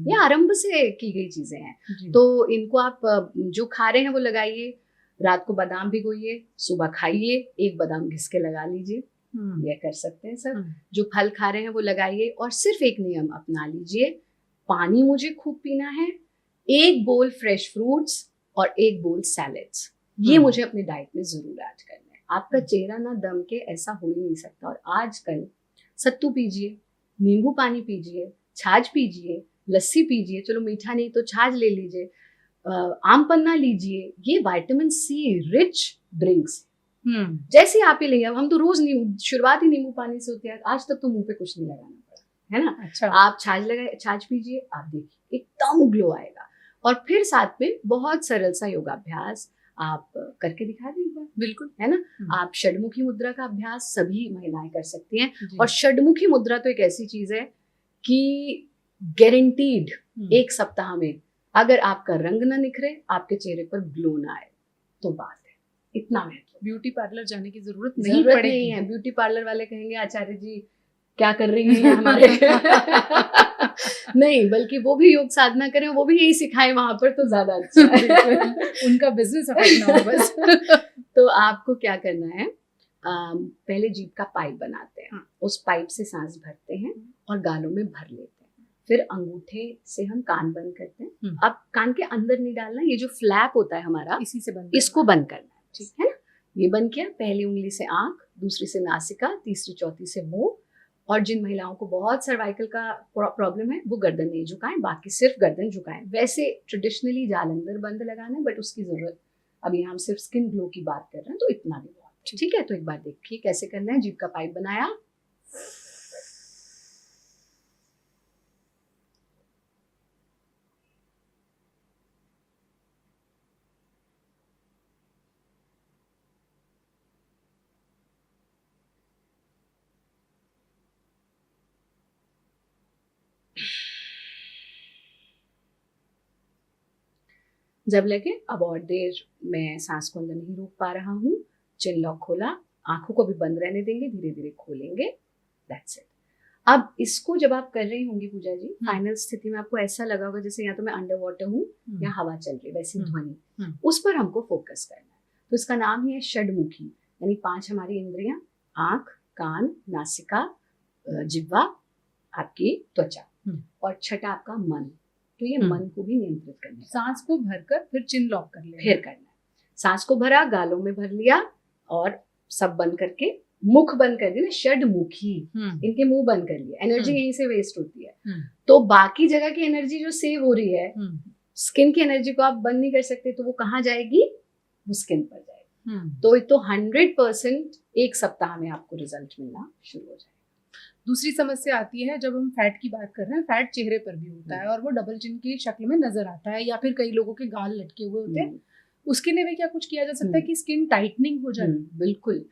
ये आरंभ से की गई चीजें हैं। तो इनको आप जो खा रहे हैं वो लगाइए। रात को बादाम भिगोइए, सुबह खाइए, 1 बादाम घिस के लगा लीजिए, ये कर सकते हैं सब। जो फल खा रहे हैं वो लगाइए, और सिर्फ एक नियम अपना लीजिए, पानी मुझे खूब पीना है, 1 बोल फ्रेश फ्रूट्स और 1 बोल सैलेड्स, ये मुझे अपनी डाइट में जरूर ऐड करना है। आपका चेहरा ना दम के ऐसा हो ही नहीं सकता। और आजकल सत्तू पीजिए, नींबू पानी पीजिए, छाछ पीजिए, लस्सी पीजिए, चलो मीठा नहीं तो छाछ ले लीजिए, आम पन्ना लीजिए, ये विटामिन सी रिच ड्रिंक्स जैसे आप ही लेंगे। अब हम तो रोज शुरुआत ही नींबू पानी से होती है, आज तक तो मुंह पे कुछ नहीं लगाना पड़ा है ना। अच्छा, आप छाछ लगाए, छाछ पीजिए, आप देखिए एकदम ग्लो आएगा। और फिर साथ में बहुत सरल सा योगाभ्यास आप करके दिखा दें एक बार, बिल्कुल, है ना। आप षडमुखी मुद्रा का अभ्यास सभी महिलाएं कर सकती हैं। जी। और षडमुखी मुद्रा तो एक ऐसी चीज है कि गारंटीड 1 सप्ताह में अगर आपका रंग ना निखरे, आपके चेहरे पर ग्लो ना आए, तो बात है, इतना महत्व। ब्यूटी पार्लर जाने की जरूरत नहीं पड़ेगी। है। ब्यूटी पार्लर वाले कहेंगे आचार्य जी क्या कर रही हैं हमारे नहीं, बल्कि वो भी योग साधना करें, वो भी यही सिखाएं वहां पर, तो ज्यादा अच्छा है। उनका बिजनेस अफेक्ट ना हो बस। तो आपको क्या करना है, पहले जीभ का पाइप बनाते हैं, उस पाइप से सांस भरते हैं और गालों में भर लेते हैं। फिर अंगूठे से हम कान बंद करते हैं। अब कान के अंदर नहीं डालना, ये जो फ्लैप होता है हमारा, इसी से बंद, इसको बंद करना है, ठीक है ना। ये बंद किया, पहली उंगली से आंख, दूसरी से नासिका, तीसरी चौथी से मुंह। और जिन महिलाओं को बहुत सर्वाइकल का प्रॉब्लम है वो गर्दन नहीं झुकाएं, बाकी सिर्फ गर्दन झुकाएं। वैसे ट्रेडिशनली जालंधर बंद लगाना है, बट उसकी जरूरत, अभी हम सिर्फ स्किन ग्लो की बात कर रहे हैं, तो इतना भी बहुत है, ठीक है। तो एक बार देखिए कैसे करना है। जीभ का पाइप बनाया, जब लगे अब और देर मैं सांस को अंदर नहीं रोक पा रहा हूँ, चिन लॉक खोला, आंखों को भी बंद रहने देंगे, धीरे धीरे खोलेंगे, दैट्स इट। अब इसको जब आप कर रही होंगी पूजा जी, फाइनल स्थिति में आपको ऐसा लगा होगा जैसे या तो मैं अंडर वाटर हूँ या हवा चल रही है, वैसी ध्वनि, उस पर हमको फोकस करना है। तो इसका नाम ही है षडमुखी, यानी 5 हमारी इंद्रियां, आंख, कान, नासिका, जिह्वा, आपकी त्वचा, और छठा आपका मन। तो ये मन को भी नियंत्रित करना है। सांस को भरकर फिर चिन लॉक कर लेना, फिर करना है, सांस को भरा, गालों में भर लिया और सब बंद करके मुख बंद कर दिया, षडमुखी, इनके मुंह बंद कर लिया। एनर्जी यहीं से वेस्ट होती है, तो बाकी जगह की एनर्जी जो सेव हो रही है, स्किन की एनर्जी को आप बंद नहीं कर सकते, तो वो कहाँ जाएगी, वो स्किन पर जाएगी। तो 100% 1 सप्ताह में आपको रिजल्ट मिलना शुरू हो जाएगा। दूसरी समस्या आती है जब हम फैट की बात कर रहे हैं, फैट चेहरे पर भी होता है और वो डबल चिन की शक्ल में नजर आता है, या फिर कई लोगों के गाल लटके हुए होते हैं। उसके लिए भी क्या कुछ किया जा सकता है कि स्किन टाइटनिंग हो जाए? बिल्कुल।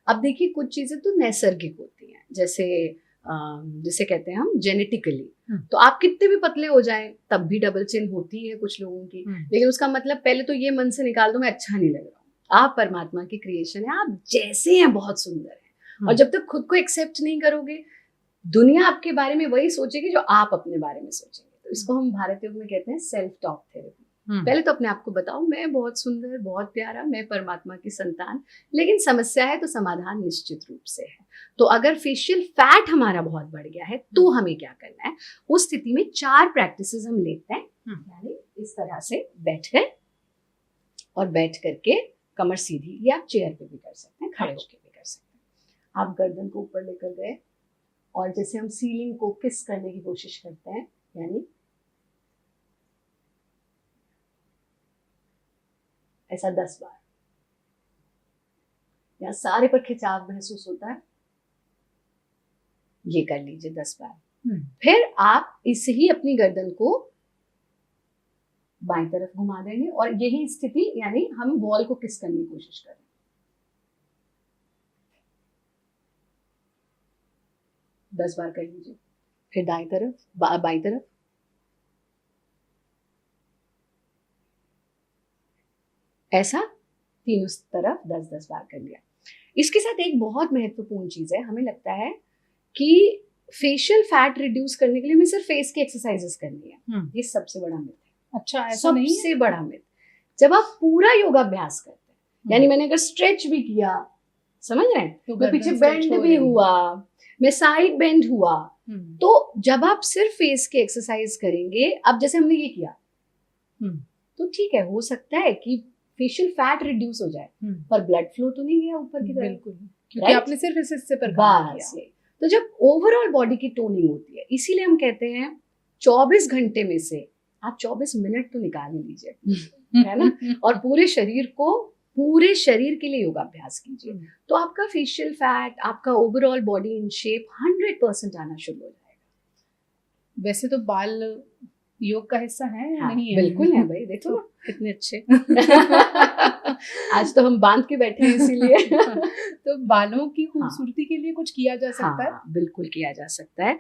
अब देखिए कुछ चीजें तो नैसर्गिक होती हैं, जैसे कहते हैं हम जेनेटिकली, तो आप कितने भी पतले हो जाएं तब भी डबल चिन होती है कुछ लोगों की। लेकिन उसका मतलब पहले तो ये मन से निकाल दो मैं अच्छा नहीं लग रहा हूँ। आप परमात्मा की क्रिएशन है, आप जैसे हैं बहुत सुंदर हैं। और जब तक खुद को एक्सेप्ट नहीं करोगे, दुनिया आपके बारे में वही सोचेगी जो आप अपने बारे में सोचेंगे। तो इसको हम भारत योग में कहते हैं सेल्फ टॉक थेरेपी। पहले तो अपने आप को बताओ मैं बहुत सुंदर, बहुत प्यारा, मैं परमात्मा की संतान। लेकिन समस्या है तो समाधान निश्चित रूप से है। तो अगर फेशियल फैट हमारा बहुत बढ़ गया है तो हमें क्या करना है, उस स्थिति में 4 प्रैक्टिसेस हम लेते हैं। यानी इस तरह से बैठ गए और बैठ करके कमर सीधी, या आप चेयर पे भी कर सकते हैं, खड़े होकर भी कर सकते हैं। आप गर्दन को ऊपर लेकर गए और जैसे हम सीलिंग को किस करने की कोशिश करते हैं, यानी ऐसा 10 बार, या सारे पर खिंचाव महसूस होता है, ये कर लीजिए 10 बार। फिर आप इसे ही अपनी गर्दन को बाईं तरफ घुमा देंगे और यही स्थिति, यानी हम वॉल को किस करने की कोशिश करें। 10 बार कर लीजिए। फिर दाएं तरफ, बाईं तरफ, ऐसा तीनों तरफ 10-10 बार कर लिया। इसके साथ एक बहुत महत्वपूर्ण चीज है, हमें लगता है कि फेशियल फैट रिड्यूस करने के लिए हमें सिर्फ फेस की एक्सरसाइजेस करनी है। ये सबसे बड़ा मिथ है। अच्छा, ऐसा नहीं है? सबसे बड़ा मिथ। जब आप पूरा योगाभ्यास करते हैं, यानी मैंने अगर स्ट्रेच भी किया, समझ रहे हैं, तो मैं पीछे बेंड भी हुआ, मैं साइड बेंड हुआ, तो जब आप सिर्फ फेस की एक्सरसाइज करेंगे, अब जैसे हमने ये किया, तो ठीक है, हो सकता है कि फेशियल फैट रिड्यूस हो जाए, पर ब्लड फ्लो तो नहीं गया ऊपर की तरफ। बिल्कुल, क्योंकि आपने सिर्फ इस हिस्से पर काम किया। तो जब ओवरऑल बॉडी की टोनिंग होती है, इसीलिए हम कहते हैं 24 घंटे में से आप 24 मिनट तो निकाल ही लीजिए, है ना। और पूरे शरीर के लिए योगाभ्यास कीजिए, तो आपका फेशियल फैट, आपका ओवरऑल बॉडी इन शेप 100% आना शुरू हो जाएगा। वैसे तो बाल योग का हिस्सा है या हाँ, नहीं है? बिल्कुल है भाई, देखो ना कितने अच्छे। आज तो हम बांध के बैठे हैं इसीलिए। तो बालों की खूबसूरती के लिए कुछ किया जा सकता है? हाँ, बिल्कुल किया जा सकता है।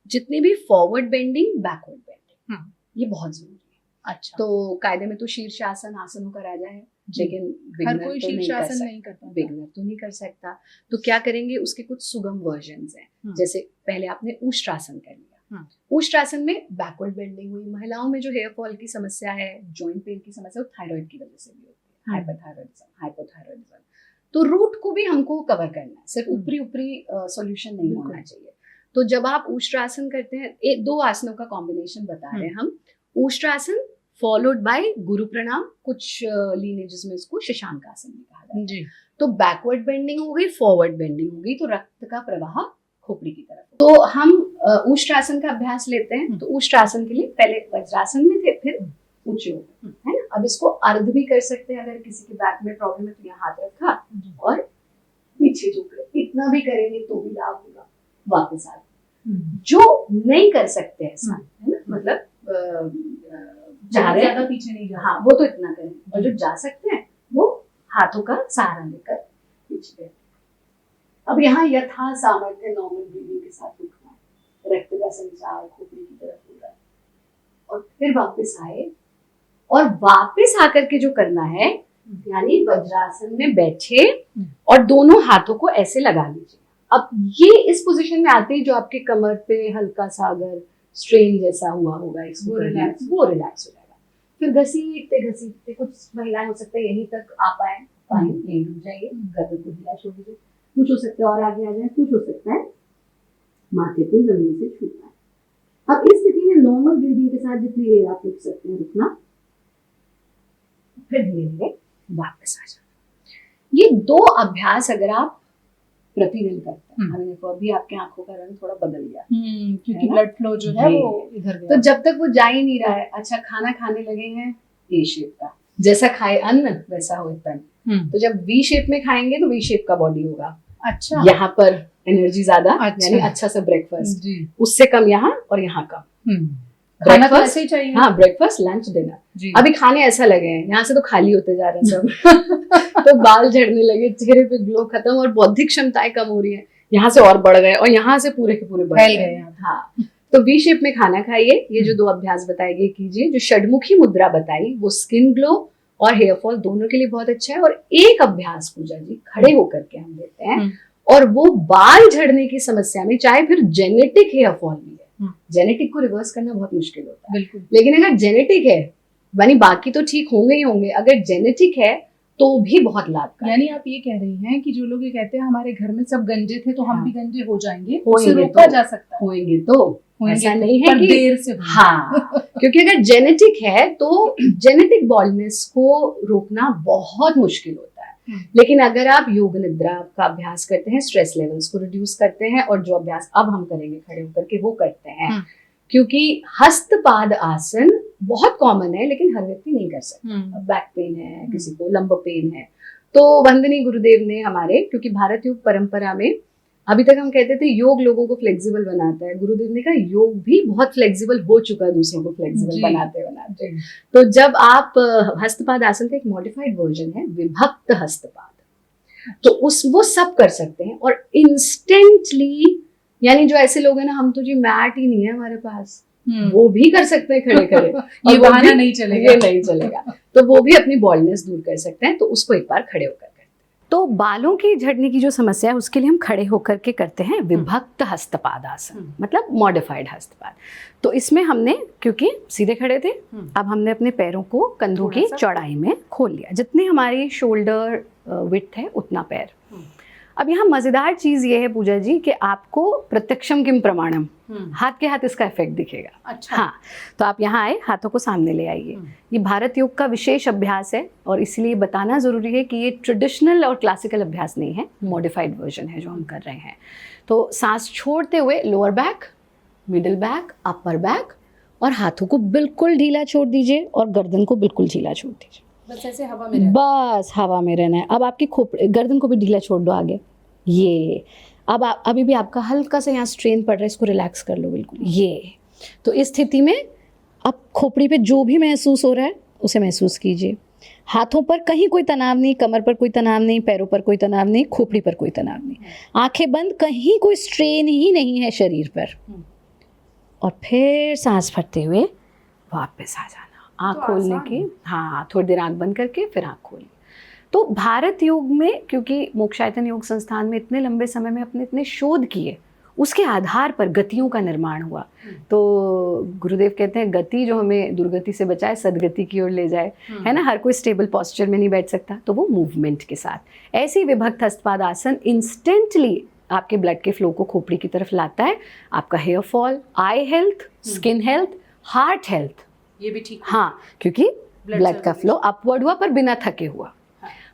जितनी भी फॉरवर्ड बेंडिंग, बैकवर्ड बेंडिंग, ये बहुत जरूरी है। अच्छा, तो कायदे में तो शीर्षासन आसनों का राजा है, लेकिन हर बिगनर कोई तो नहीं कर शीर्षासन सकता। नहीं कर पाता। बिगनर तो नहीं कर सकता, तो क्या करेंगे, उसके कुछ सुगम वर्जन्स हैं। जैसे पहले आपने उष्ट्रासन कर लिया। उष्ट्रासन में बैकवर्ड बेंडिंग हुई। महिलाओं में जो हेयर फॉल की समस्या है, जॉइंट पेन की समस्या, वो थायराइड की वजह से भी होती है, हाइपरथायराइडिज्म, हाइपोथायराइडिज्म। तो रूट को भी हमको कवर करना है, सिर्फ ऊपरी ऊपरी सॉल्यूशन नहीं होना चाहिए। तो जब आप उष्ट्रासन करते हैं, एक दो आसनों का कॉम्बिनेशन बता रहे हैं हम। उष्ट्रासन फॉलोड बाय गुरु प्रणाम, कुछ लीनेजेस में इसको शशांक आसन भी कहा जाता है। तो बैकवर्ड बेंडिंग हो गई, फॉरवर्ड बेंडिंग हो गई, तो रक्त का प्रवाह खोपड़ी की तरफ। तो हम उष्ट्रासन का अभ्यास लेते हैं। तो उष्ट्रासन के लिए पहले वज्रासन में थे, फिर ऊंचे हो गए, है ना। अब इसको अर्ध भी कर सकते हैं, अगर किसी के बैक में प्रॉब्लम है तो यहाँ हाथ रखा और पीछे झुक गए, इतना भी करेंगे तो भी लाभ होगा। वापस आ जो नहीं कर सकते ऐसा, है ना, मतलब जा रहे हैं पीछे नहीं जा, हाँ, वो तो इतना करें। और जो जा सकते हैं वो हाथों का सहारा लेकर पीछे गए। अब यहाँ यथा सामर्थ्य नॉर्मल ब्रीदिंग के साथ रुकना है, रक्त का संचार खोपड़ी की तरफ हो रहा है, और फिर वापस आए, और वापस आकर के जो करना है, यानी वज्रासन में बैठे और दोनों हाथों को ऐसे लगा लीजिए। अब ये इस पोजीशन में आते ही जो आपके कमर पे हल्का सा अगर स्ट्रेन जैसा हुआ होगा, इसको वो रिलैक्स हो जाएगा। फिर घसीटते कुछ महिलाएं हो सकता है यहीं तक आ पाए, पानी यहीं रुक जाइए, गर्दन को ढीला छोड़ दीजिए। कुछ हो सकता है और आगे आ जाए, कुछ हो सकता है माथे को जमीन से छूना है। अब इस स्थिति में नॉर्मल ब्रीदिंग के साथ जितनी देर आप रुक सकते हैं रुकना, फिर धीरे धीरे वापस आ जाना। ये दो अभ्यास अगर आप प्रतिदिन करते हैं, हमें देखो अभी आपके आंखों का रंग थोड़ा बदल गया, क्योंकि ब्लड फ्लो जो है वो इधर गया। तो जब तक वो जा ही नहीं रहा है, अच्छा खाना खाने लगे हैं ए शेप का, जैसा खाए अन्न वैसा हो तन। तो जब वी शेप में खाएंगे तो वी शेप का बॉडी होगा। अच्छा, यहाँ पर एनर्जी ज्यादा, यानी अच्छा सा ब्रेकफास्ट, उससे कम यहाँ और यहाँ कम। खाना तो ऐसे ही चाहिए। हाँ, ब्रेकफास्ट लंच डिनर। अभी खाने ऐसा लगे हैं, यहाँ से तो खाली होते जा रहे हैं सब। तो बाल झड़ने लगे, चेहरे पे ग्लो खत्म, और बौद्धिक क्षमताएं कम हो रही हैं, यहाँ से और बढ़ गए, और यहाँ से पूरे के पूरे बढ़ गए। हाँ, तो वी शेप में खाना खाइए। ये जो दो अभ्यास बताए गए कीजिए। जो षडमुखी मुद्रा बताई वो स्किन ग्लो और हेयर फॉल दोनों के लिए बहुत अच्छा है। और एक अभ्यास पूजा जी खड़े होकर के हम लेते हैं, और वो बाल झड़ने की समस्या में, चाहे फिर जेनेटिक हेयर फॉल भी है, जेनेटिक को रिवर्स करना बहुत मुश्किल होता है, लेकिन अगर जेनेटिक है, यानी बाकी तो ठीक होंगे ही होंगे, अगर जेनेटिक है तो भी बहुत लाभकारी। यानी आप ये कह रही हैं कि जो लोग ये कहते हैं हमारे घर में सब गंजे थे तो हम भी गंजे हो जाएंगे, उससे रोका जा सकता है। होएंगे तो ऐसा नहीं है कि देर से। हाँ, क्योंकि अगर जेनेटिक है तो जेनेटिक बॉल्डनेस को रोकना बहुत मुश्किल होता है। लेकिन अगर आप योग निद्रा का अभ्यास करते हैं, स्ट्रेस लेवल्स को रिड्यूस करते हैं, और जो अभ्यास अब हम करेंगे खड़े होकर के वो करते हैं, क्योंकि हस्तपाद आसन बहुत कॉमन है लेकिन हर व्यक्ति नहीं कर सकता। बैक पेन है, किसी को लंब पेन है, तो वंदनीय गुरुदेव ने हमारे, क्योंकि भारत योग परंपरा में अभी तक हम कहते थे योग लोगों को फ्लेक्सिबल बनाता है, गुरुदेव ने कहा योग भी बहुत फ्लेक्सिबल हो चुका है दूसरों को फ्लेक्सिबल बनाते बनाते। तो जब आप हस्तपाद आसन का एक मॉडिफाइड वर्जन है विभक्त हस्तपाद, तो वो सब कर सकते हैं, और इंस्टेंटली, यानी जो ऐसे लोग हैं ना, हम तो जी मैट ही नहीं है हमारे पास, वो भी कर सकते हैं खड़े खड़े। ये बहाना नहीं चलेगा, ये नहीं चलेगा, तो वो भी अपनी बॉल्डनेस दूर कर सकते हैं। तो उसको एक बार खड़े होकर करते हैं। तो बालों की झड़ने की जो समस्या है उसके लिए हम खड़े होकर के करते हैं विभक्त हस्तपाद आसन, मतलब मॉडिफाइड हस्तपाद। तो इसमें हमने, क्योंकि सीधे खड़े थे, अब हमने अपने पैरों को कंधों की चौड़ाई में खोल लिया, जितनी हमारी शोल्डर विड्थ है उतना पैर। अब यहाँ मजेदार चीज ये है पूजा जी कि आपको प्रत्यक्षम किम प्रमाणम, हाथ के हाथ इसका इफेक्ट दिखेगा। अच्छा। हाँ, तो आप यहाँ आए, हाथों को सामने ले आइए। ये भारत योग का विशेष अभ्यास है, और इसलिए बताना जरूरी है कि ये ट्रेडिशनल और क्लासिकल अभ्यास नहीं है, मॉडिफाइड वर्जन है जो हम कर रहे हैं। तो सांस छोड़ते हुए lower back, middle back, upper back, और हाथों को बिल्कुल ढीला छोड़ दीजिए और गर्दन को बिल्कुल ढीला छोड़ दीजिए। बस ऐसे हवा में रहना। बस हवा में रहना है। अब आपकी गर्दन को भी ढीला छोड़ दो आगे। ये अब अभी भी आपका हल्का सा यहाँ स्ट्रेन पड़ रहा है, इसको रिलैक्स कर लो बिल्कुल। ये तो इस स्थिति में अब खोपड़ी पे जो भी महसूस हो रहा है उसे महसूस कीजिए। हाथों पर कहीं कोई तनाव नहीं, कमर पर कोई तनाव नहीं, पैरों पर कोई तनाव नहीं, खोपड़ी पर कोई तनाव नहीं, आंखें बंद, कहीं कोई स्ट्रेन ही नहीं है शरीर पर। और फिर सांस भरते हुए वापस आ जाना, आँख खोलने की, हाँ थोड़ी देर आँख बंद करके फिर आँख खोलनी। तो भारत योग में, क्योंकि मोक्षायतन योग संस्थान में इतने लंबे समय में अपने इतने शोध किए, उसके आधार पर गतियों का निर्माण हुआ। तो गुरुदेव कहते हैं गति जो हमें दुर्गति से बचाए सदगति की ओर ले जाए, है ना। हर कोई स्टेबल पोस्चर में नहीं बैठ सकता, तो वो मूवमेंट के साथ ऐसे ही विभक्त हस्तपाद आसन इंस्टेंटली आपके ब्लड के फ्लो को खोपड़ी की तरफ लाता है। आपका hair fall, eye health, skin health, heart health, ये भी ठीक। हाँ, क्योंकि ब्लड का फ्लो अपवर्ड हुआ पर बिना थके हुआ।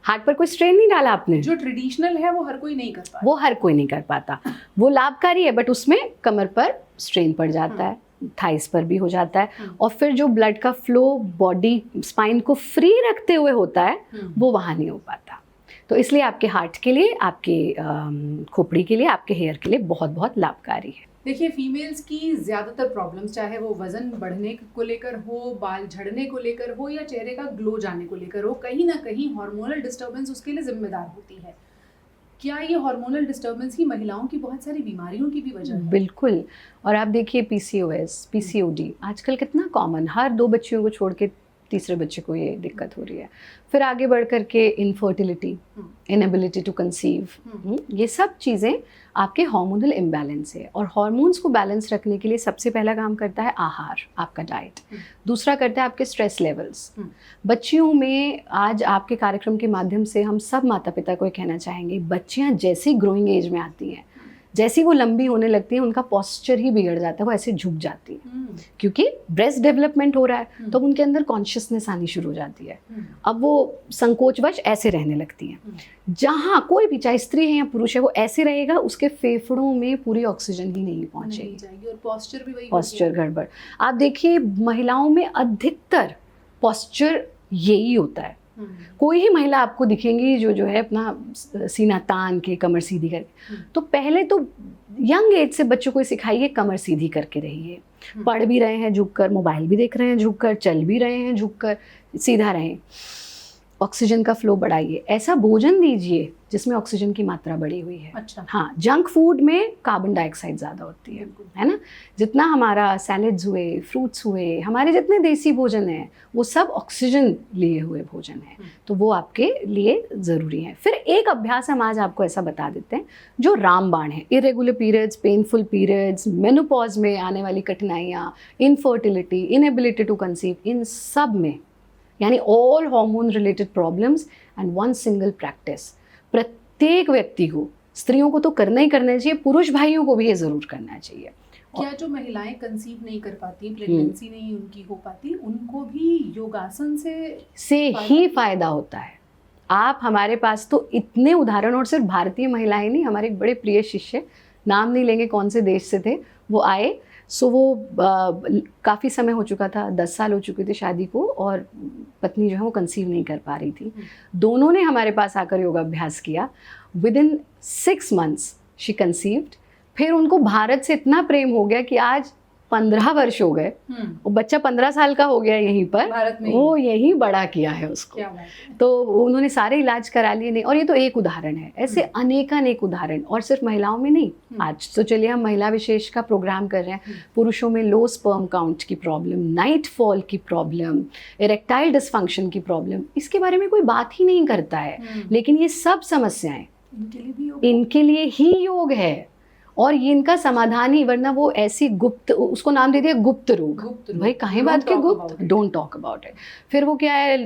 हार्ट पर कोई स्ट्रेन नहीं डाला आपने। जो ट्रेडिशनल है वो हर कोई नहीं कर पाता, वो हर कोई नहीं कर पाता। वो लाभकारी है, बट उसमें कमर पर स्ट्रेन पड़ जाता है, थाइस पर भी हो जाता है, और फिर जो ब्लड का फ्लो बॉडी स्पाइन को फ्री रखते हुए होता है वो वहाँ नहीं हो पाता। तो इसलिए आपके हार्ट के लिए, आपके खोपड़ी के लिए, आपके हेयर के लिए बहुत बहुत लाभकारी है। देखिए, फीमेल्स की ज़्यादातर प्रॉब्लम्स, चाहे वो वज़न बढ़ने को लेकर हो, बाल झड़ने को लेकर हो, या चेहरे का ग्लो जाने को लेकर हो, कहीं ना कहीं हार्मोनल डिस्टर्बेंस उसके लिए जिम्मेदार होती है। क्या ये हार्मोनल डिस्टर्बेंस ही महिलाओं की बहुत सारी बीमारियों की भी वजह है? बिल्कुल। और आप देखिए PCOS, PCOD आजकल कितना कॉमन, हर 2 बच्चियों को छोड़ के तीसरे बच्चे को ये दिक्कत हो रही है। फिर आगे बढ़ करके इनफर्टिलिटी, इनएबिलिटी टू कंसीव, ये सब चीज़ें आपके हार्मोनल इम्बैलेंस है। और हार्मोन्स को बैलेंस रखने के लिए सबसे पहला काम करता है आहार, आपका डाइट। दूसरा करता है आपके स्ट्रेस लेवल्स। बच्चियों में आज आपके कार्यक्रम के माध्यम से हम सब माता पिता को ये कहना चाहेंगे, बच्चियाँ जैसे ही ग्रोइंग एज में आती हैं, जैसी वो लंबी होने लगती हैं, उनका पोस्चर ही बिगड़ जाता है, वो ऐसे झुक जाती है, क्योंकि ब्रेस्ट डेवलपमेंट हो रहा है, तो उनके अंदर कॉन्शियसनेस आनी शुरू हो जाती है। अब वो संकोचवश ऐसे रहने लगती हैं। जहाँ कोई भी, चाहे स्त्री है या पुरुष है, वो ऐसे रहेगा, उसके फेफड़ों में पूरी ऑक्सीजन ही नहीं पहुँचेगी और पोस्चर भी वही, पोस्चर गड़बड़। आप देखिए महिलाओं में अधिकतर पोस्चर यही होता है। कोई ही महिला आपको दिखेंगी जो है अपना सीना तान के, कमर सीधी करके। तो पहले तो यंग एज से बच्चों को सिखाइए कमर सीधी करके रहिए। पढ़ भी रहे हैं झुककर, मोबाइल भी देख रहे हैं झुककर, चल भी रहे हैं झुककर, सीधा रहें। ऑक्सीजन का फ्लो बढ़ाइए, ऐसा भोजन दीजिए जिसमें ऑक्सीजन की मात्रा बढ़ी हुई है। अच्छा। हाँ, जंक फूड में कार्बन डाइऑक्साइड ज़्यादा होती है ना। जितना हमारा सैलेड्स हुए, फ्रूट्स हुए, हमारे जितने देसी भोजन है, वो सब ऑक्सीजन लिए हुए भोजन है, तो वो आपके लिए ज़रूरी है। फिर एक अभ्यास हम आज आपको ऐसा बता देते हैं जो रामबाण है। Irregular periods, painful periods, menopause में आने वाली कठिनाइयाँ, इनफर्टिलिटी, इनएबिलिटी टू कंसीव, इन सब में, यानी all hormone related problems and one single practice, प्रत्येक व्यक्ति को, स्त्रियों को तो करना ही करना चाहिए, पुरुष भाइयों को भी ये ज़रूर करना चाहिए। क्या जो महिलाएं कंसीव नहीं कर पाती, प्रेगनेंसी नहीं उनकी हो पाती, उनको भी योगासन से ही फायदा होता है? आप, हमारे पास तो इतने उदाहरण, और सिर्फ भारतीय महिलाएं नहीं, हमारे एक बड़े प्रिय शिष्य, नाम नहीं लेंगे कौन से देश से थे, वो आए। सो वो काफ़ी समय हो चुका था, 10 साल हो चुके थे शादी को, और पत्नी जो है वो कंसीव नहीं कर पा रही थी। दोनों ने हमारे पास आकर योगाभ्यास किया। Within 6 months she conceived. फिर उनको भारत से इतना प्रेम हो गया कि आज 15 वर्ष हो गए, वो बच्चा 15 साल का हो गया यहीं पर, भारत में वो यहीं बड़ा किया है उसको। तो उन्होंने सारे इलाज करा लिए। नहीं, और ये तो एक उदाहरण है, ऐसे अनेक उदाहरण। और सिर्फ महिलाओं में नहीं, आज तो चलिए हम महिला विशेष का प्रोग्राम कर रहे हैं। पुरुषों में लो स्पर्म काउंट की प्रॉब्लम, नाइट फॉल की प्रॉब्लम, इरेक्टाइल डिसफंक्शन की प्रॉब्लम, इसके बारे में कोई बात ही नहीं करता है। लेकिन ये सब समस्याएं इनके लिए ही योग है, और ये इनका समाधान ही, वरना वो ऐसी गुप्त, उसको नाम दे दिया गुप्त रोग। भाई काहे बात के गुप्त, डोंट टॉक अबाउट इट। फिर वो क्या है,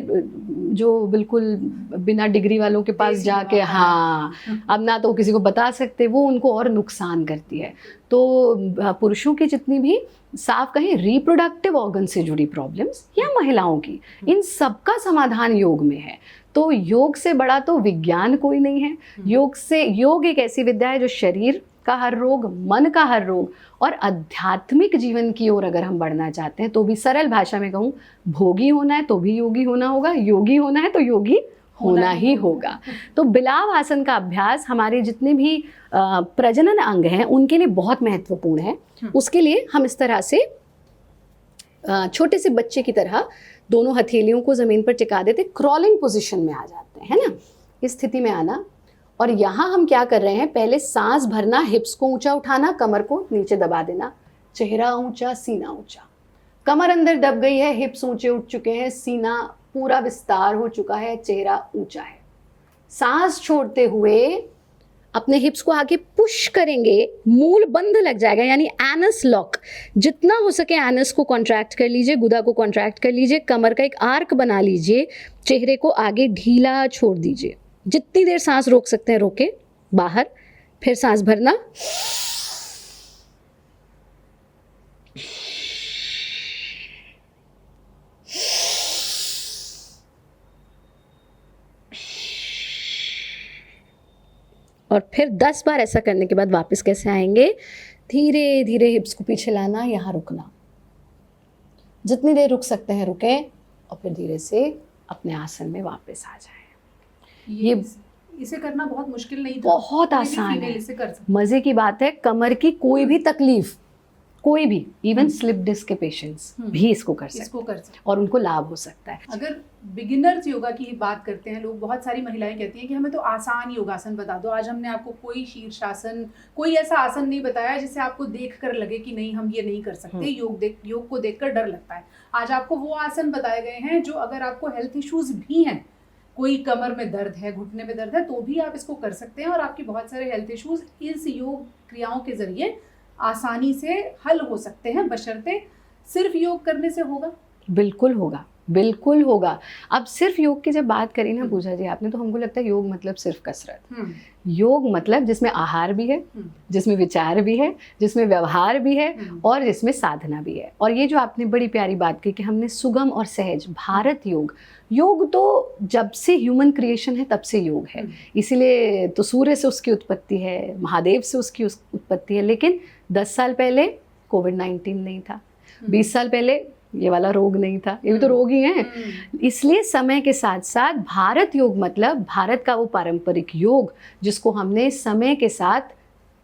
जो बिल्कुल बिना डिग्री वालों के पास जाके, हाँ, अब ना तो किसी को बता सकते, वो उनको और नुकसान करती है। तो पुरुषों की जितनी भी साफ कहें रिप्रोडक्टिव ऑर्गन से जुड़ी प्रॉब्लम्स, या महिलाओं की, इन सब का समाधान योग में है। तो योग से बड़ा तो विज्ञान कोई नहीं है। योग एक ऐसी विद्या है जो शरीर का हर रोग, मन का हर रोग, और आध्यात्मिक जीवन की ओर अगर हम बढ़ना चाहते हैं, तो भी सरल भाषा में कहूँ, भोगी होना है तो भी योगी होना होगा, योगी होना है तो योगी होना ही होगा। तो बिलाव आसन का अभ्यास हमारे जितने भी प्रजनन अंग हैं उनके लिए बहुत महत्वपूर्ण है। उसके लिए हम इस तरह से छोटे से बच्चे की तरह दोनों हथेलियों को ज़मीन पर टिका देते, क्रॉलिंग पोजीशन में आ जाते हैं, है ना, इस स्थिति में आना। और यहाँ हम क्या कर रहे हैं, पहले सांस भरना, हिप्स को ऊंचा उठाना, कमर को नीचे दबा देना, चेहरा ऊंचा, सीना ऊंचा, कमर अंदर दब गई है, हिप्स ऊंचे उठ चुके हैं, सीना पूरा विस्तार हो चुका है, चेहरा ऊंचा है। सांस छोड़ते हुए अपने हिप्स को आगे पुश करेंगे, मूल बंद लग जाएगा, यानी एनस लॉक। जितना हो सके एनस को कॉन्ट्रैक्ट कर लीजिए, गुदा को कॉन्ट्रैक्ट कर लीजिए, कमर का एक आर्क बना लीजिए, चेहरे को आगे ढीला छोड़ दीजिए। जितनी देर सांस रोक सकते हैं रोके, बाहर, फिर सांस भरना, और फिर 10 बार ऐसा करने के बाद वापस कैसे आएंगे, धीरे धीरे हिप्स को पीछे लाना, यहाँ रुकना, जितनी देर रुक सकते हैं रुकें, और फिर धीरे से अपने आसन में वापस आ जाएं। ये इसे करना बहुत मुश्किल नहीं था, बहुत आसान है, इसे कर सकते। मजे की बात है, कमर की कोई भी तकलीफ, कोई भी, इवन स्लिप डिस्क के पेशेंट्स भी इसको कर सकते हैं और उनको लाभ हो सकता है। अगर बिगिनर्स योगा की बात करते हैं लोग, बहुत सारी महिलाएं कहती हैं कि हमें तो आसान योगासन बता दो। आज हमने आपको कोई शीर्षासन, कोई ऐसा आसन नहीं बताया जिसे आपको देखकर लगे कि नहीं हम ये नहीं कर सकते, योग को देखकर डर लगता है। आज आपको वो आसन बताए गए हैं जो अगर आपको हेल्थ इश्यूज भी हैं, कोई कमर में दर्द है, घुटने में दर्द है, तो भी आप इसको कर सकते हैं और आपके बहुत सारे हेल्थ इश्यूज इस योग क्रियाओं के जरिए आसानी से हल हो सकते हैं, बशर्ते सिर्फ योग करने से होगा। बिल्कुल होगा, बिल्कुल होगा। अब सिर्फ योग की जब बात करी ना पूजा जी आपने, तो हमको लगता है योग मतलब सिर्फ कसरत। योग मतलब जिसमें आहार भी है, जिसमें विचार भी है, जिसमें व्यवहार भी है और जिसमें साधना भी है। और ये जो आपने बड़ी प्यारी बात की कि हमने सुगम और सहज भारत योग, योग तो जब से ह्यूमन क्रिएशन है तब से योग है, इसीलिए तो सूर्य से उसकी उत्पत्ति है, महादेव से उसकी उत्पत्ति है। लेकिन 10 साल पहले कोविड-19 नहीं था, 20 साल पहले ये वाला रोग नहीं था, ये भी तो रोग ही हैं। इसलिए समय के साथ साथ भारत योग मतलब भारत का वो पारंपरिक योग जिसको हमने समय के साथ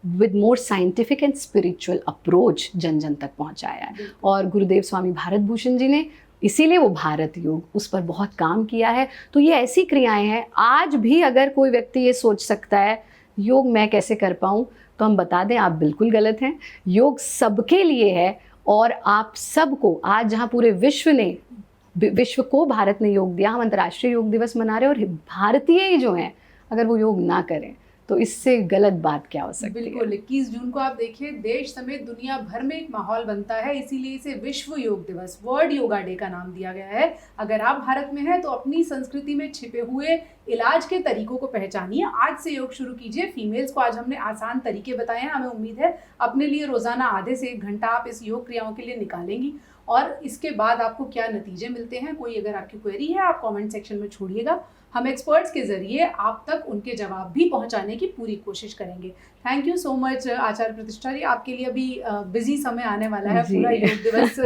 with more scientific and spiritual approach जन जन तक पहुंचाया है। और गुरुदेव स्वामी भारत भूषण जी ने इसीलिए वो भारत योग उस पर बहुत काम किया है। तो ये ऐसी क्रियाएं हैं, आज भी अगर कोई व्यक्ति ये सोच सकता है योग मैं कैसे कर पाऊँ, तो हम बता दें आप बिल्कुल गलत हैं। योग सबके लिए है और आप सबको आज जहाँ पूरे विश्व को भारत ने योग दिया, हम अंतर्राष्ट्रीय योग दिवस मना रहे हैं और भारतीय ही जो हैं अगर वो योग ना करें तो इससे गलत बात क्या हो सकती है। बिल्कुल, 21 जून को आप देखिए देश समेत दुनिया भर में एक माहौल बनता है, इसीलिए इसे विश्व योग दिवस, वर्ल्ड योगा डे का नाम दिया गया है। अगर आप भारत में हैं तो अपनी संस्कृति में छिपे हुए इलाज के तरीकों को पहचानिए, आज से योग शुरू कीजिए। फीमेल्स को आज हमने आसान तरीके बताए हैं, हमें उम्मीद है अपने लिए रोजाना आधे से 1 घंटा आप इस योग क्रियाओं के लिए निकालेंगी और इसके बाद आपको क्या नतीजे मिलते हैं, कोई अगर आपकी क्वेरी है आप कमेंट सेक्शन में छोड़िएगा, हम एक्सपर्ट्स के जरिए आप तक उनके जवाब भी पहुंचाने की पूरी कोशिश करेंगे। थैंक यू सो मच आचार्य प्रतिष्ठा जी, आपके लिए अभी बिजी समय आने वाला है, पूरा योग दिवस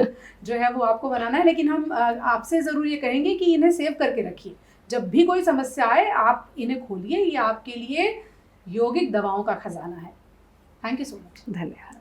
जो है वो आपको बनाना है, लेकिन हम आपसे ज़रूर ये कहेंगे कि इन्हें सेव करके रखिए। जब भी कोई समस्या आए आप इन्हें खोलिए, ये आपके लिए योगिक दवाओं का खजाना है। Thank you so much. धन्यवाद।